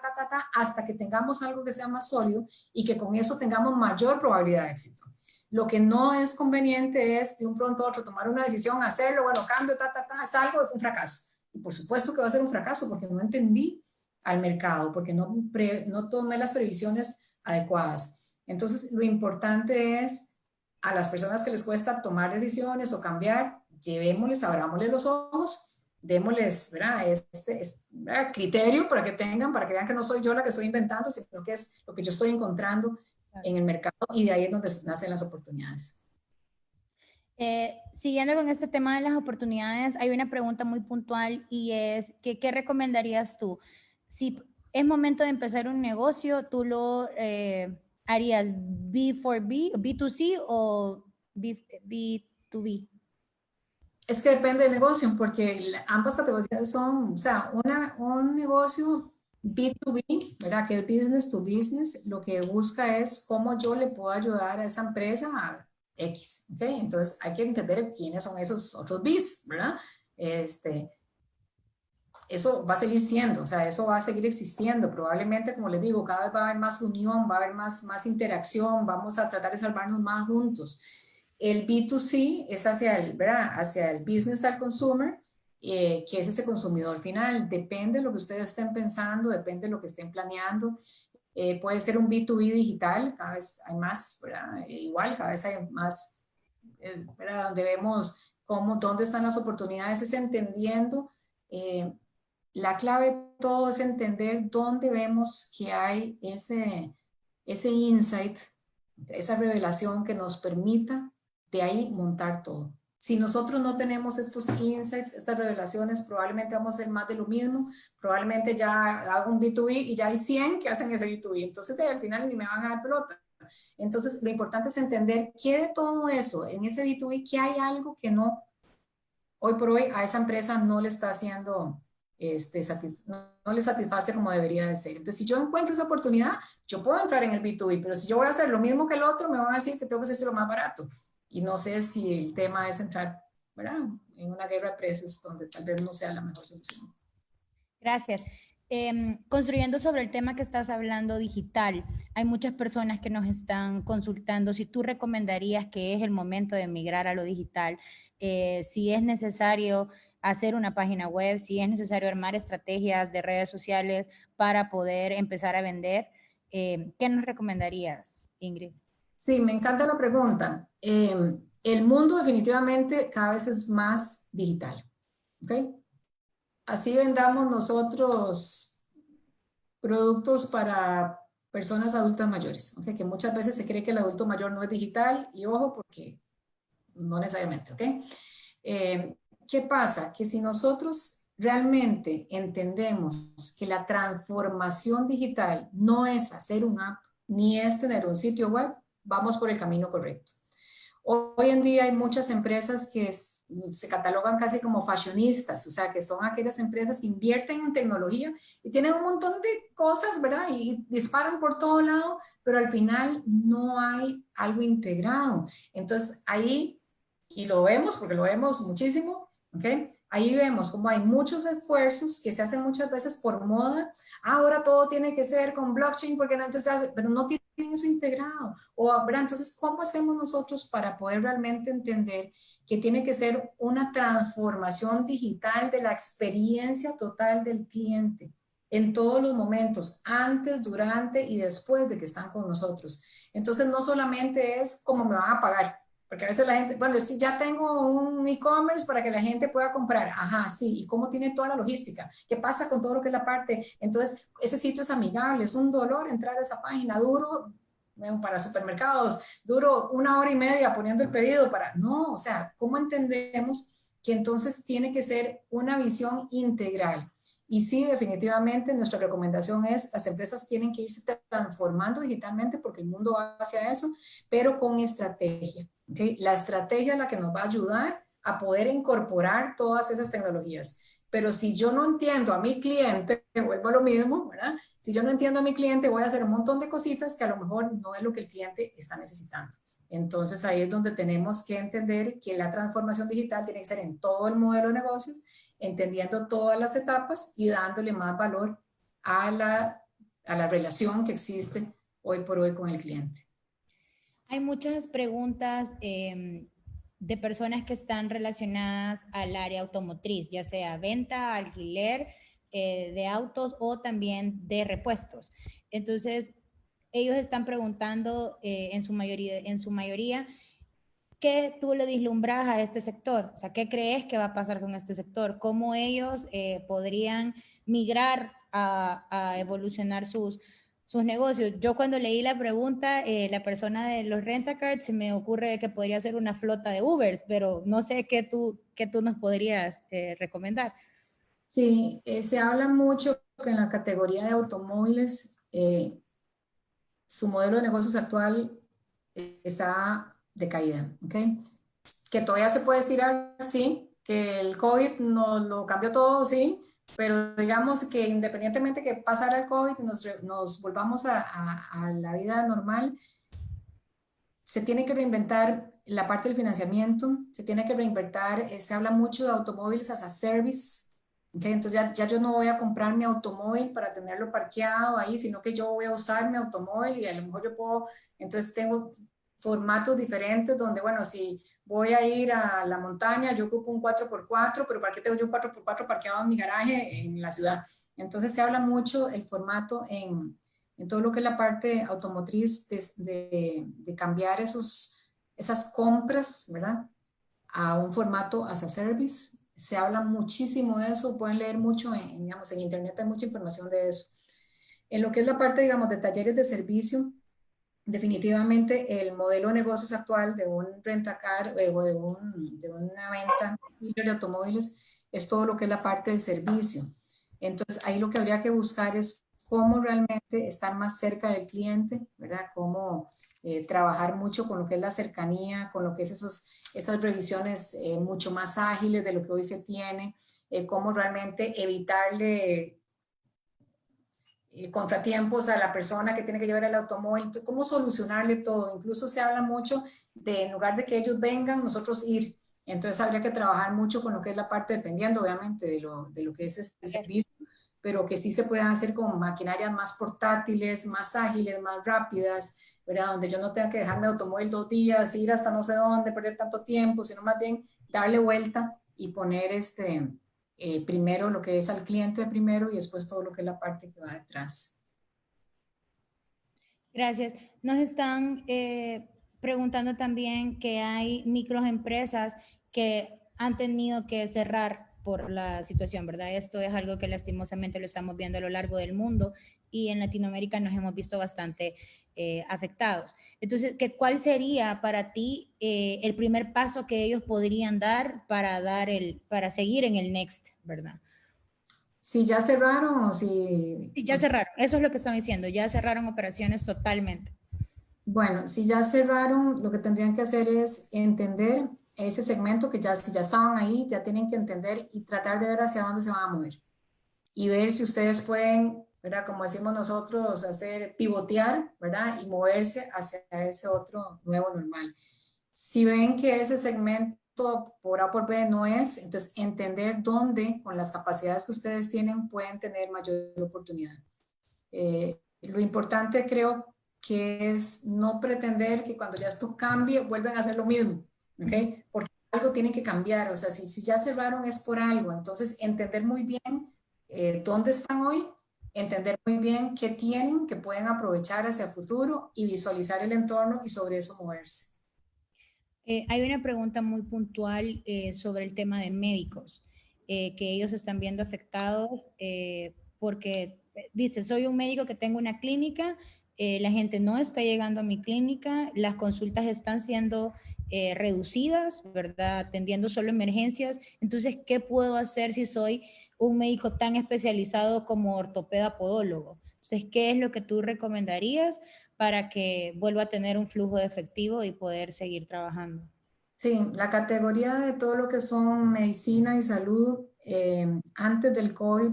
hasta que tengamos algo que sea más sólido y que con eso tengamos mayor probabilidad de éxito. Lo que no es conveniente es de un pronto a otro tomar una decisión, hacerlo, bueno, cambio, salgo, fue un fracaso. Y por supuesto que va a ser un fracaso porque no entendí al mercado, porque no tomé las previsiones adecuadas. Entonces, lo importante es a las personas que les cuesta tomar decisiones o cambiar, llevémosles, abrámosles los ojos démosles, ¿verdad? ¿verdad? Criterio para que tengan, para que vean que no soy yo la que estoy inventando, sino que es lo que yo estoy encontrando en el mercado, y de ahí es donde nacen las oportunidades. Siguiendo con este tema de las oportunidades, hay una pregunta muy puntual y es que, ¿qué recomendarías tú? Si es momento de empezar un negocio, ¿tú lo harías B4B, B2C o B2B? Es que depende del negocio, porque ambas categorías son, o sea, un negocio B2B, ¿verdad? Que es business to business, lo que busca es cómo yo le puedo ayudar a esa empresa a X, ¿ok? Entonces hay que entender quiénes son esos otros Bs, ¿verdad? Eso va a seguir siendo, o sea, eso va a seguir existiendo. Probablemente, como les digo, cada vez va a haber más unión, va a haber más interacción, vamos a tratar de salvarnos más juntos. El B2C es hacia el, ¿verdad? Hacia el business al consumer, que es ese consumidor final. Depende de lo que ustedes estén pensando, depende de lo que estén planeando. Puede ser un B2B digital, cada vez hay más, ¿verdad? Igual, cada vez hay más, ¿verdad? Donde vemos dónde están las oportunidades, es entendiendo. La clave de todo es entender dónde vemos que hay ese insight, esa revelación que nos permita de ahí montar todo. Si nosotros no tenemos estos insights, estas revelaciones, probablemente vamos a hacer más de lo mismo. Probablemente ya hago un B2B y ya hay 100 que hacen ese B2B. Entonces, al final ni me van a dar pelota. Entonces, lo importante es entender qué de todo eso, en ese B2B, que hay algo que no, hoy por hoy, a esa empresa no le está haciendo, no le satisface como debería de ser. Entonces, si yo encuentro esa oportunidad, yo puedo entrar en el B2B, pero si yo voy a hacer lo mismo que el otro, me van a decir que tengo que hacer lo más barato. Y no sé si el tema es entrar, ¿verdad?, en una guerra de precios donde tal vez no sea la mejor solución. Gracias. Construyendo sobre el tema que estás hablando digital, hay muchas personas que nos están consultando si tú recomendarías que es el momento de migrar a lo digital, si es necesario hacer una página web, si es necesario armar estrategias de redes sociales para poder empezar a vender. ¿Qué nos recomendarías, Ingrid? Sí, me encanta la pregunta. El mundo definitivamente cada vez es más digital, ¿ok? Así vendamos nosotros productos para personas adultas mayores, ¿ok? Que muchas veces se cree que el adulto mayor no es digital, y ojo, porque no necesariamente, ¿ok? ¿Qué pasa? Que si nosotros realmente entendemos que la transformación digital no es hacer un app, ni es tener un sitio web, vamos por el camino correcto. Hoy en día hay muchas empresas que se catalogan casi como fashionistas, o sea, que son aquellas empresas que invierten en tecnología y tienen un montón de cosas, ¿verdad? Y disparan por todo lado, pero al final no hay algo integrado. Entonces ahí, y lo vemos porque lo vemos muchísimo, ¿ok? Ahí vemos como hay muchos esfuerzos que se hacen muchas veces por moda. Ahora todo tiene que ser con blockchain porque no, entonces, pero no tienen eso integrado. ¿Verdad? Entonces, ¿cómo hacemos nosotros para poder realmente entender que tiene que ser una transformación digital de la experiencia total del cliente en todos los momentos, antes, durante y después de que están con nosotros? Entonces, no solamente es cómo me van a pagar, porque a veces la gente, bueno, si ya tengo un e-commerce para que la gente pueda comprar, ajá, sí, ¿y cómo tiene toda la logística? ¿Qué pasa con todo lo que es la parte? Entonces, ese sitio es amigable, es un dolor entrar a esa página, duro para supermercados, duro 1 hora y media poniendo el pedido para, no, o sea, ¿cómo entendemos que entonces tiene que ser una visión integral? Y sí, definitivamente nuestra recomendación es, las empresas tienen que irse transformando digitalmente porque el mundo va hacia eso, pero con estrategia. ¿Okay? La estrategia es la que nos va a ayudar a poder incorporar todas esas tecnologías. Pero si yo no entiendo a mi cliente, vuelvo a lo mismo, ¿verdad? Si yo no entiendo a mi cliente, voy a hacer un montón de cositas que a lo mejor no es lo que el cliente está necesitando. Entonces ahí es donde tenemos que entender que la transformación digital tiene que ser en todo el modelo de negocios, entendiendo todas las etapas y dándole más valor a la relación que existe hoy por hoy con el cliente. Hay muchas preguntas de personas que están relacionadas al área automotriz, ya sea venta, alquiler de autos o también de repuestos. Entonces, ellos están preguntando en su mayoría ¿qué tú le vislumbras a este sector? O sea, ¿qué crees que va a pasar con este sector? ¿Cómo ellos podrían migrar a evolucionar sus negocios? Yo cuando leí la pregunta, la persona de los rent-a-cars, se me ocurre que podría ser una flota de Ubers, pero no sé qué tú nos podrías recomendar. Sí, se habla mucho que en la categoría de automóviles, su modelo de negocios actual está de caída, ¿ok? Que todavía se puede estirar, sí, que el COVID nos lo cambió todo, sí, pero digamos que independientemente que pasara el COVID y nos volvamos a la vida normal, se tiene que reinventar la parte del financiamiento, se tiene que reinventar, se habla mucho de automóviles as a service, ¿okay? Entonces ya yo no voy a comprar mi automóvil para tenerlo parqueado ahí, sino que yo voy a usar mi automóvil y a lo mejor yo puedo, entonces tengo formatos diferentes donde, bueno, si voy a ir a la montaña, yo ocupo un 4x4, pero ¿para qué tengo yo un 4x4 parqueado en mi garaje en la ciudad? Entonces se habla mucho el formato en todo lo que es la parte automotriz de cambiar esas compras, ¿verdad? A un formato as a service. Se habla muchísimo de eso, pueden leer mucho digamos, en internet, hay mucha información de eso. En lo que es la parte, digamos, de talleres de servicio, definitivamente el modelo de negocios actual de un rentacar o de una venta de automóviles es todo lo que es la parte de servicio. Entonces ahí lo que habría que buscar es cómo realmente estar más cerca del cliente, ¿verdad? Cómo trabajar mucho con lo que es la cercanía, con lo que es esas revisiones mucho más ágiles de lo que hoy se tiene, cómo realmente evitarle contratiempos a la persona que tiene que llevar el automóvil, cómo solucionarle todo. Incluso se habla mucho de, en lugar de que ellos vengan, nosotros ir. Entonces habría que trabajar mucho con lo que es la parte, dependiendo obviamente de lo que es este servicio, pero que sí se puedan hacer con maquinarias más portátiles, más ágiles, más rápidas, ¿verdad? Donde yo no tenga que dejarme el automóvil 2 días, ir hasta no sé dónde, perder tanto tiempo, sino más bien darle vuelta y poner primero lo que es al cliente primero y después todo lo que es la parte que va detrás. Gracias. Nos están preguntando también que hay microempresas que han tenido que cerrar por la situación, ¿verdad? Esto es algo que lastimosamente lo estamos viendo a lo largo del mundo y en Latinoamérica nos hemos visto bastante afectados. Entonces, ¿cuál sería para ti el primer paso que ellos podrían dar para seguir en el next, ¿verdad? Si ya cerraron o si... Ya cerraron, eso es lo que están diciendo, ya cerraron operaciones totalmente. Bueno, si ya cerraron, lo que tendrían que hacer es entender ese segmento que ya, si ya estaban ahí, ya tienen que entender y tratar de ver hacia dónde se van a mover. Y ver si ustedes pueden, ¿verdad? Como decimos nosotros, hacer pivotear, ¿verdad? Y moverse hacia ese otro nuevo normal. Si ven que ese segmento por A por B no es, entonces entender dónde, con las capacidades que ustedes tienen, pueden tener mayor oportunidad. Lo importante creo que es no pretender que cuando ya esto cambie vuelven a hacer lo mismo, ¿ok? Porque algo tiene que cambiar, o sea, si ya cerraron es por algo, entonces entender muy bien dónde están hoy, entender muy bien qué tienen, que pueden aprovechar hacia el futuro y visualizar el entorno y sobre eso moverse. Hay una pregunta muy puntual sobre el tema de médicos, que ellos están viendo afectados porque dice, soy un médico que tengo una clínica, la gente no está llegando a mi clínica, las consultas están siendo reducidas, ¿verdad? Atendiendo solo emergencias. Entonces, ¿qué puedo hacer si soy un médico tan especializado como ortopeda podólogo? Entonces, ¿qué es lo que tú recomendarías para que vuelva a tener un flujo de efectivo y poder seguir trabajando? Sí, la categoría de todo lo que son medicina y salud, antes del COVID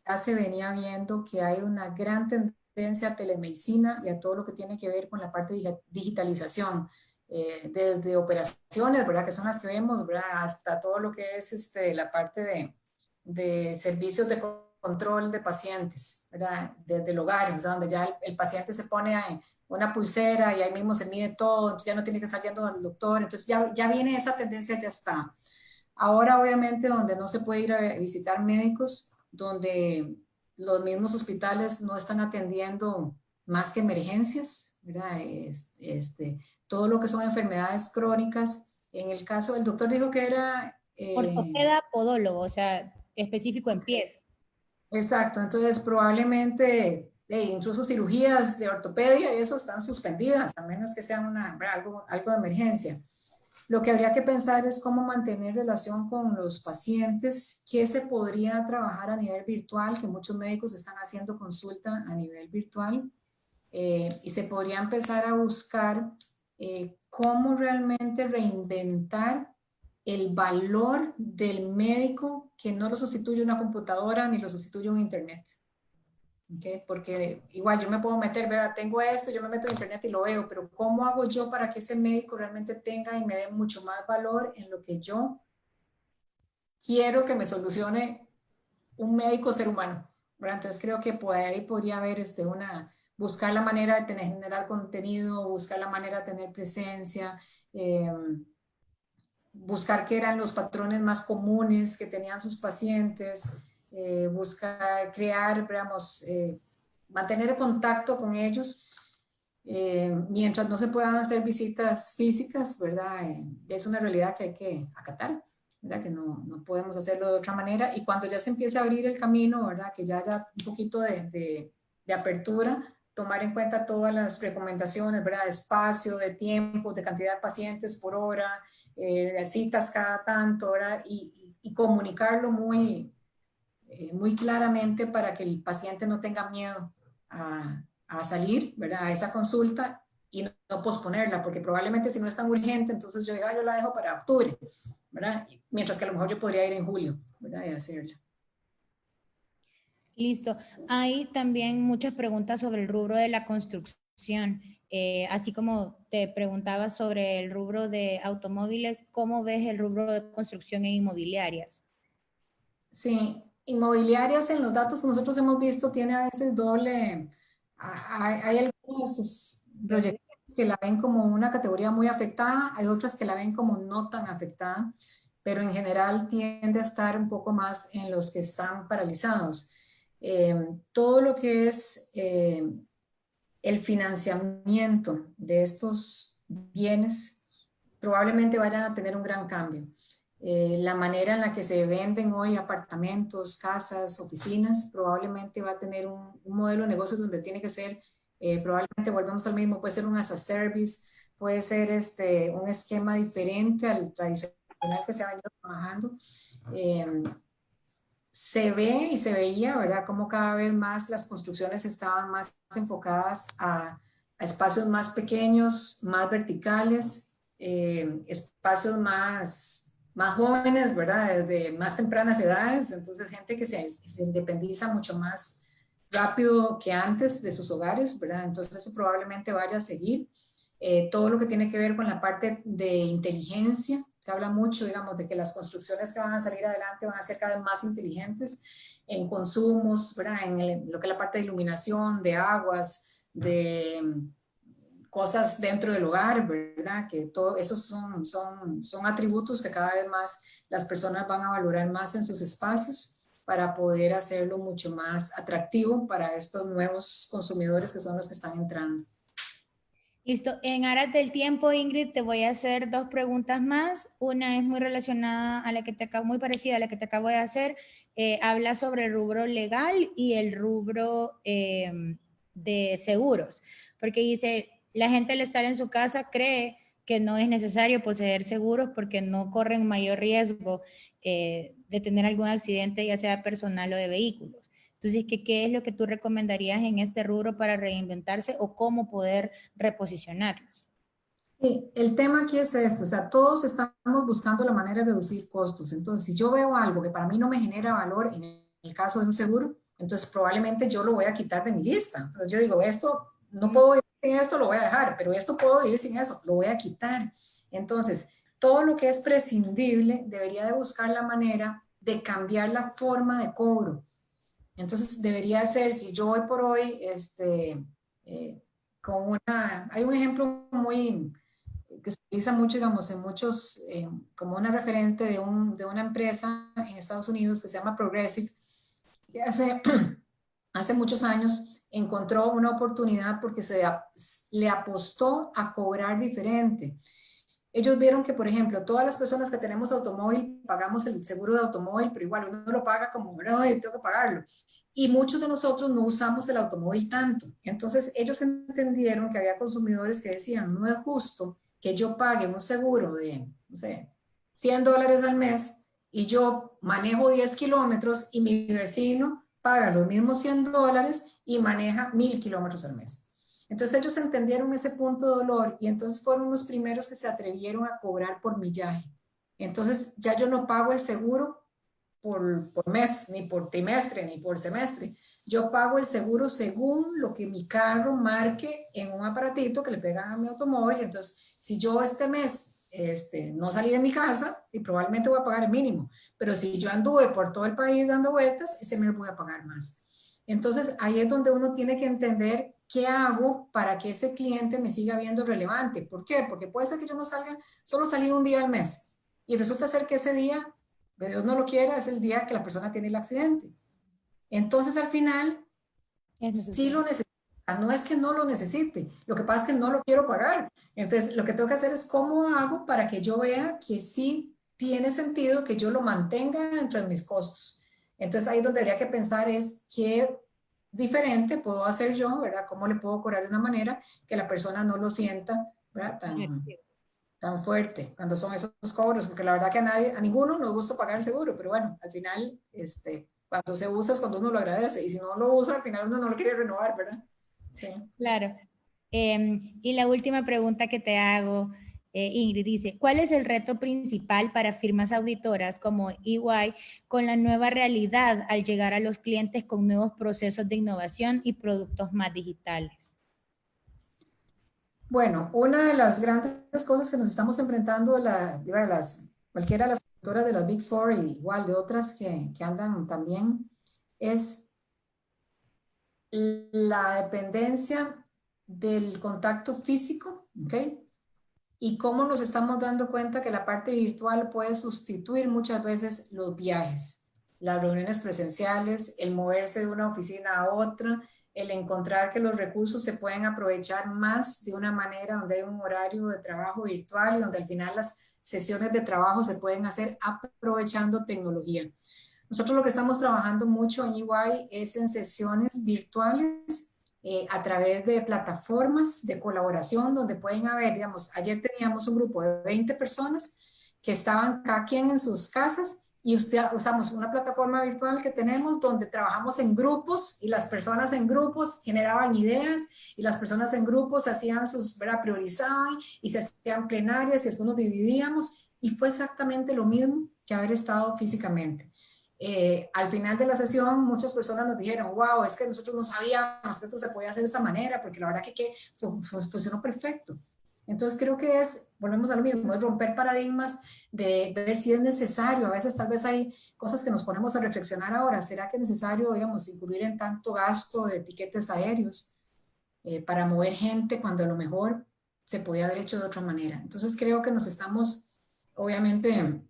ya se venía viendo que hay una gran tendencia a telemedicina y a todo lo que tiene que ver con la parte de digitalización, desde operaciones, ¿verdad? Que son las que vemos, ¿verdad? Hasta todo lo que es la parte de servicios de control de pacientes, ¿verdad? Desde el hogar, o sea, donde ya el paciente se pone una pulsera y ahí mismo se mide todo, entonces ya no tiene que estar yendo al doctor, entonces ya viene esa tendencia, ya está. Ahora obviamente donde no se puede ir a visitar médicos, donde los mismos hospitales no están atendiendo más que emergencias, ¿verdad? todo lo que son enfermedades crónicas. En el caso, el doctor dijo que era... Ortopeda, podólogo, o sea, específico en pies. Exacto, entonces probablemente incluso cirugías de ortopedia y eso están suspendidas, a menos que sea algo de emergencia. Lo que habría que pensar es cómo mantener relación con los pacientes, qué se podría trabajar a nivel virtual, que muchos médicos están haciendo consulta a nivel virtual, y se podría empezar a buscar cómo realmente reinventar el valor del médico, que no lo sustituye una computadora ni lo sustituye un internet. ¿Okay? Porque igual yo me puedo meter, vea, tengo esto, yo me meto en internet y lo veo, pero ¿cómo hago yo para que ese médico realmente tenga y me dé mucho más valor en lo que yo quiero que me solucione un médico ser humano? ¿Verdad? Entonces creo que ahí podría haber buscar la manera de generar contenido, buscar la manera de tener presencia, buscar qué eran los patrones más comunes que tenían sus pacientes, buscar crear, digamos, mantener contacto con ellos mientras no se puedan hacer visitas físicas, ¿verdad? Es una realidad que hay que acatar, ¿verdad? Que no podemos hacerlo de otra manera, y cuando ya se empiece a abrir el camino, ¿verdad? Que ya haya un poquito de apertura, tomar en cuenta todas las recomendaciones, ¿verdad? De espacio, de tiempo, de cantidad de pacientes por hora, de citas cada tanto, ¿verdad? Y comunicarlo muy claramente para que el paciente no tenga miedo a salir, ¿verdad? A esa consulta y no posponerla, porque probablemente si no es tan urgente, entonces yo digo, yo la dejo para octubre, ¿verdad? Mientras que a lo mejor yo podría ir en julio, ¿verdad? Y hacerla. Listo. Hay también muchas preguntas sobre el rubro de la construcción. Así como te preguntaba sobre el rubro de automóviles, ¿cómo ves el rubro de construcción e inmobiliarias? Sí, inmobiliarias en los datos que nosotros hemos visto tiene a veces doble, hay algunos proyectos que la ven como una categoría muy afectada, hay otras que la ven como no tan afectada, pero en general tiende a estar un poco más en los que están paralizados. Todo lo que es el financiamiento de estos bienes probablemente vayan a tener un gran cambio. La manera en la que se venden hoy apartamentos, casas, oficinas, probablemente va a tener un modelo de negocios donde tiene que ser, probablemente volvemos al mismo, puede ser un as a service, puede ser un esquema diferente al tradicional que se ha venido trabajando. Se ve y se veía, ¿verdad?, como cada vez más las construcciones estaban más enfocadas a espacios más pequeños, más verticales, espacios más jóvenes, ¿verdad?, desde más tempranas edades, entonces gente que se independiza mucho más rápido que antes de sus hogares, ¿verdad? Entonces eso probablemente vaya a seguir. Todo lo que tiene que ver con la parte de inteligencia, se habla mucho, digamos, de que las construcciones que van a salir adelante van a ser cada vez más inteligentes en consumos, ¿verdad? Lo que es la parte de iluminación, de aguas, de cosas dentro del hogar, ¿verdad? Que todo esos son atributos que cada vez más las personas van a valorar más en sus espacios para poder hacerlo mucho más atractivo para estos nuevos consumidores que son los que están entrando. Listo. En aras del tiempo, Ingrid, te voy a hacer dos preguntas más. Una es muy relacionada a la que muy parecida a la que te acabo de hacer. Habla sobre el rubro legal y el rubro de seguros, porque dice, la gente al estar en su casa cree que no es necesario poseer seguros porque no corren mayor riesgo de tener algún accidente, ya sea personal o de vehículos. Entonces, ¿qué es lo que tú recomendarías en este rubro para reinventarse o cómo poder reposicionarlos? Sí, el tema aquí es este, o sea, todos estamos buscando la manera de reducir costos. Entonces, si yo veo algo que para mí no me genera valor en el caso de un seguro, entonces probablemente yo lo voy a quitar de mi lista. Entonces yo digo, esto no puedo ir sin esto, lo voy a dejar, pero esto puedo ir sin eso, lo voy a quitar. Entonces, todo lo que es prescindible debería de buscar la manera de cambiar la forma de cobro. Entonces, debería ser, si yo hoy por hoy, hay un ejemplo muy que se utiliza mucho, digamos, en muchos, como una referente de una empresa en Estados Unidos que se llama Progressive, que hace muchos años encontró una oportunidad porque le apostó a cobrar diferente. Ellos vieron que, por ejemplo, todas las personas que tenemos automóvil pagamos el seguro de automóvil, pero igual uno lo paga como, no, tengo que pagarlo. Y muchos de nosotros no usamos el automóvil tanto. Entonces ellos entendieron que había consumidores que decían, no es justo que yo pague un seguro de, no sé, $100 al mes y yo manejo 10 kilómetros y mi vecino paga los mismos $100 y maneja 1000 kilómetros al mes. Entonces ellos entendieron ese punto de dolor y entonces fueron los primeros que se atrevieron a cobrar por millaje. Entonces ya yo no pago el seguro por mes, ni por trimestre, ni por semestre. Yo pago el seguro según lo que mi carro marque en un aparatito que le pegan a mi automóvil. Entonces, si yo este mes no salí de mi casa, y probablemente voy a pagar el mínimo, pero si yo anduve por todo el país dando vueltas, ese mes voy a pagar más. Entonces, ahí es donde uno tiene que entender qué hago para que ese cliente me siga viendo relevante. ¿Por qué? Porque puede ser que yo no salga, solo salí un día al mes, y resulta ser que ese día, que Dios no lo quiera, es el día que la persona tiene el accidente. Entonces, al final, sí lo necesita. No es que no lo necesite, lo que pasa es que no lo quiero pagar. Entonces, lo que tengo que hacer es cómo hago para que yo vea que sí tiene sentido que yo lo mantenga dentro de mis costos. Entonces, ahí donde habría que pensar es qué diferente puedo hacer yo, ¿verdad? ¿Cómo le puedo cobrar de una manera que la persona no lo sienta, ¿verdad? Tan fuerte cuando son esos cobros, porque la verdad que a ninguno nos gusta pagar el seguro, pero bueno, al final, cuando se usa es cuando uno lo agradece, y si no lo usa, al final uno no lo quiere renovar, ¿verdad? Sí. Claro. Y la última pregunta que te hago, Ingrid, dice, ¿cuál es el reto principal para firmas auditoras como EY con la nueva realidad al llegar a los clientes con nuevos procesos de innovación y productos más digitales? Bueno, una de las grandes cosas que nos estamos enfrentando, cualquiera de las auditoras de las Big Four y igual de otras que andan también, es la dependencia del contacto físico, ¿ok? Y cómo nos estamos dando cuenta que la parte virtual puede sustituir muchas veces los viajes, las reuniones presenciales, el moverse de una oficina a otra, el encontrar que los recursos se pueden aprovechar más de una manera donde hay un horario de trabajo virtual y donde al final las sesiones de trabajo se pueden hacer aprovechando tecnología. Nosotros lo que estamos trabajando mucho en EY es en sesiones virtuales a través de plataformas de colaboración donde pueden haber, digamos, ayer teníamos un grupo de 20 personas que estaban cada quien en sus casas y usamos una plataforma virtual que tenemos donde trabajamos en grupos y las personas en grupos generaban ideas y las personas en grupos hacían sus, ¿verdad? Priorizaban y se hacían plenarias y después nos dividíamos y fue exactamente lo mismo que haber estado físicamente. Al final de la sesión muchas personas nos dijeron, wow, es que nosotros no sabíamos que esto se podía hacer de esta manera, porque la verdad que funcionó perfecto. Entonces creo que volvemos a lo mismo, es romper paradigmas de ver si es necesario. A veces tal vez hay cosas que nos ponemos a reflexionar ahora. ¿Será que es necesario, digamos, incurrir en tanto gasto de tiquetes aéreos para mover gente cuando a lo mejor se podía haber hecho de otra manera? Entonces creo que nos estamos, obviamente,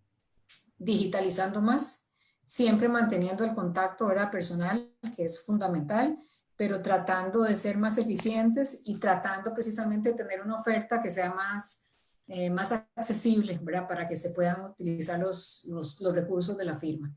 digitalizando más, siempre manteniendo el contacto, ¿verdad? Personal, que es fundamental, pero tratando de ser más eficientes y tratando precisamente de tener una oferta que sea más accesible, ¿verdad? Para que se puedan utilizar los recursos de la firma.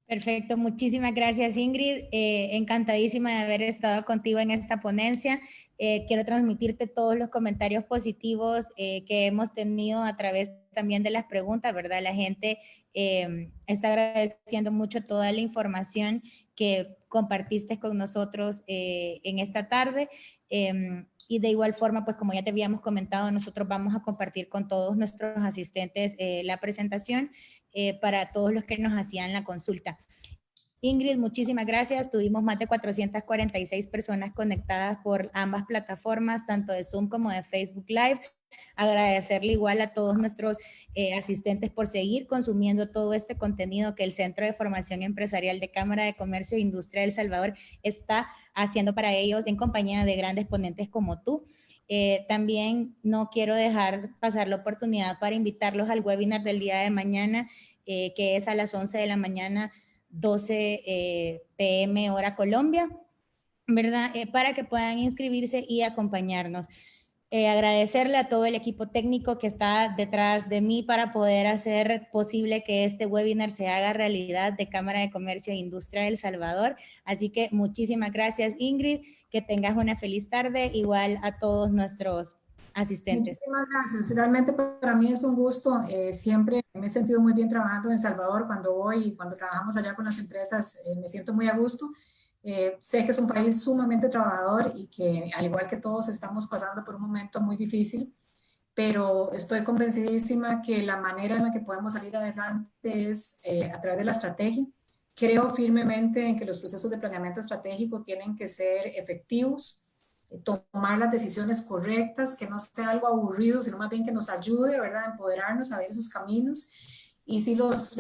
Perfecto, muchísimas gracias, Ingrid. Encantadísima de haber estado contigo en esta ponencia. Quiero transmitirte todos los comentarios positivos que hemos tenido a través también de las preguntas, ¿verdad? La gente está agradeciendo mucho toda la información que compartiste con nosotros en esta tarde. Y de igual forma, pues como ya te habíamos comentado, nosotros vamos a compartir con todos nuestros asistentes la presentación para todos los que nos hacían la consulta. Ingrid, muchísimas gracias. Tuvimos más de 446 personas conectadas por ambas plataformas, tanto de Zoom como de Facebook Live. Agradecerle igual a todos nuestros asistentes por seguir consumiendo todo este contenido que el Centro de Formación Empresarial de Cámara de Comercio e Industria de El Salvador está haciendo para ellos en compañía de grandes ponentes como tú. También no quiero dejar pasar la oportunidad para invitarlos al webinar del día de mañana, que es a las 11 de la mañana, 12 p.m. hora Colombia. ¿verdad? Para que puedan inscribirse y acompañarnos. Agradecerle a todo el equipo técnico que está detrás de mí para poder hacer posible que este webinar se haga realidad de Cámara de Comercio e Industria de El Salvador. Así que muchísimas gracias, Ingrid, que tengas una feliz tarde, igual a todos nuestros asistentes. Muchísimas gracias. Realmente para mí es un gusto. Siempre me he sentido muy bien trabajando en El Salvador. Cuando voy y cuando trabajamos allá con las empresas, me siento muy a gusto. Sé que es un país sumamente trabajador y que, al igual que todos, estamos pasando por un momento muy difícil, pero estoy convencidísima que la manera en la que podemos salir adelante es a través de la estrategia. Creo firmemente en que los procesos de planeamiento estratégico tienen que ser efectivos, tomar las decisiones correctas, que no sea algo aburrido, sino más bien que nos ayude, ¿verdad?, a empoderarnos, a ver esos caminos. Y sí los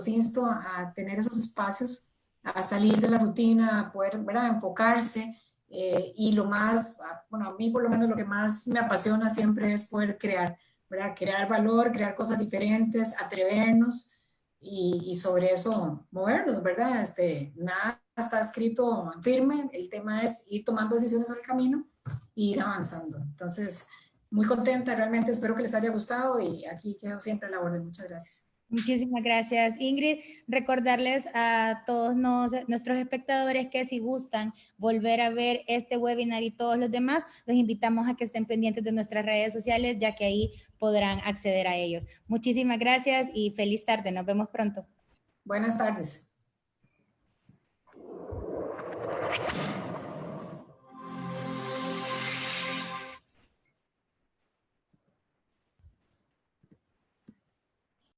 insto a tener esos espacios, a salir de la rutina, a poder, ¿verdad?, enfocarse. Y lo más, bueno, a mí por lo menos lo que más me apasiona siempre es poder crear, ¿verdad?, crear valor, crear cosas diferentes, atrevernos y sobre eso movernos, ¿verdad? Nada está escrito firme, el tema es ir tomando decisiones en el camino e ir avanzando. Entonces, muy contenta, realmente espero que les haya gustado y aquí quedo siempre a la orden. Muchas gracias. Muchísimas gracias, Ingrid. Recordarles a todos nuestros espectadores que si gustan volver a ver este webinar y todos los demás, los invitamos a que estén pendientes de nuestras redes sociales, ya que ahí podrán acceder a ellos. Muchísimas gracias y feliz tarde. Nos vemos pronto. Buenas tardes.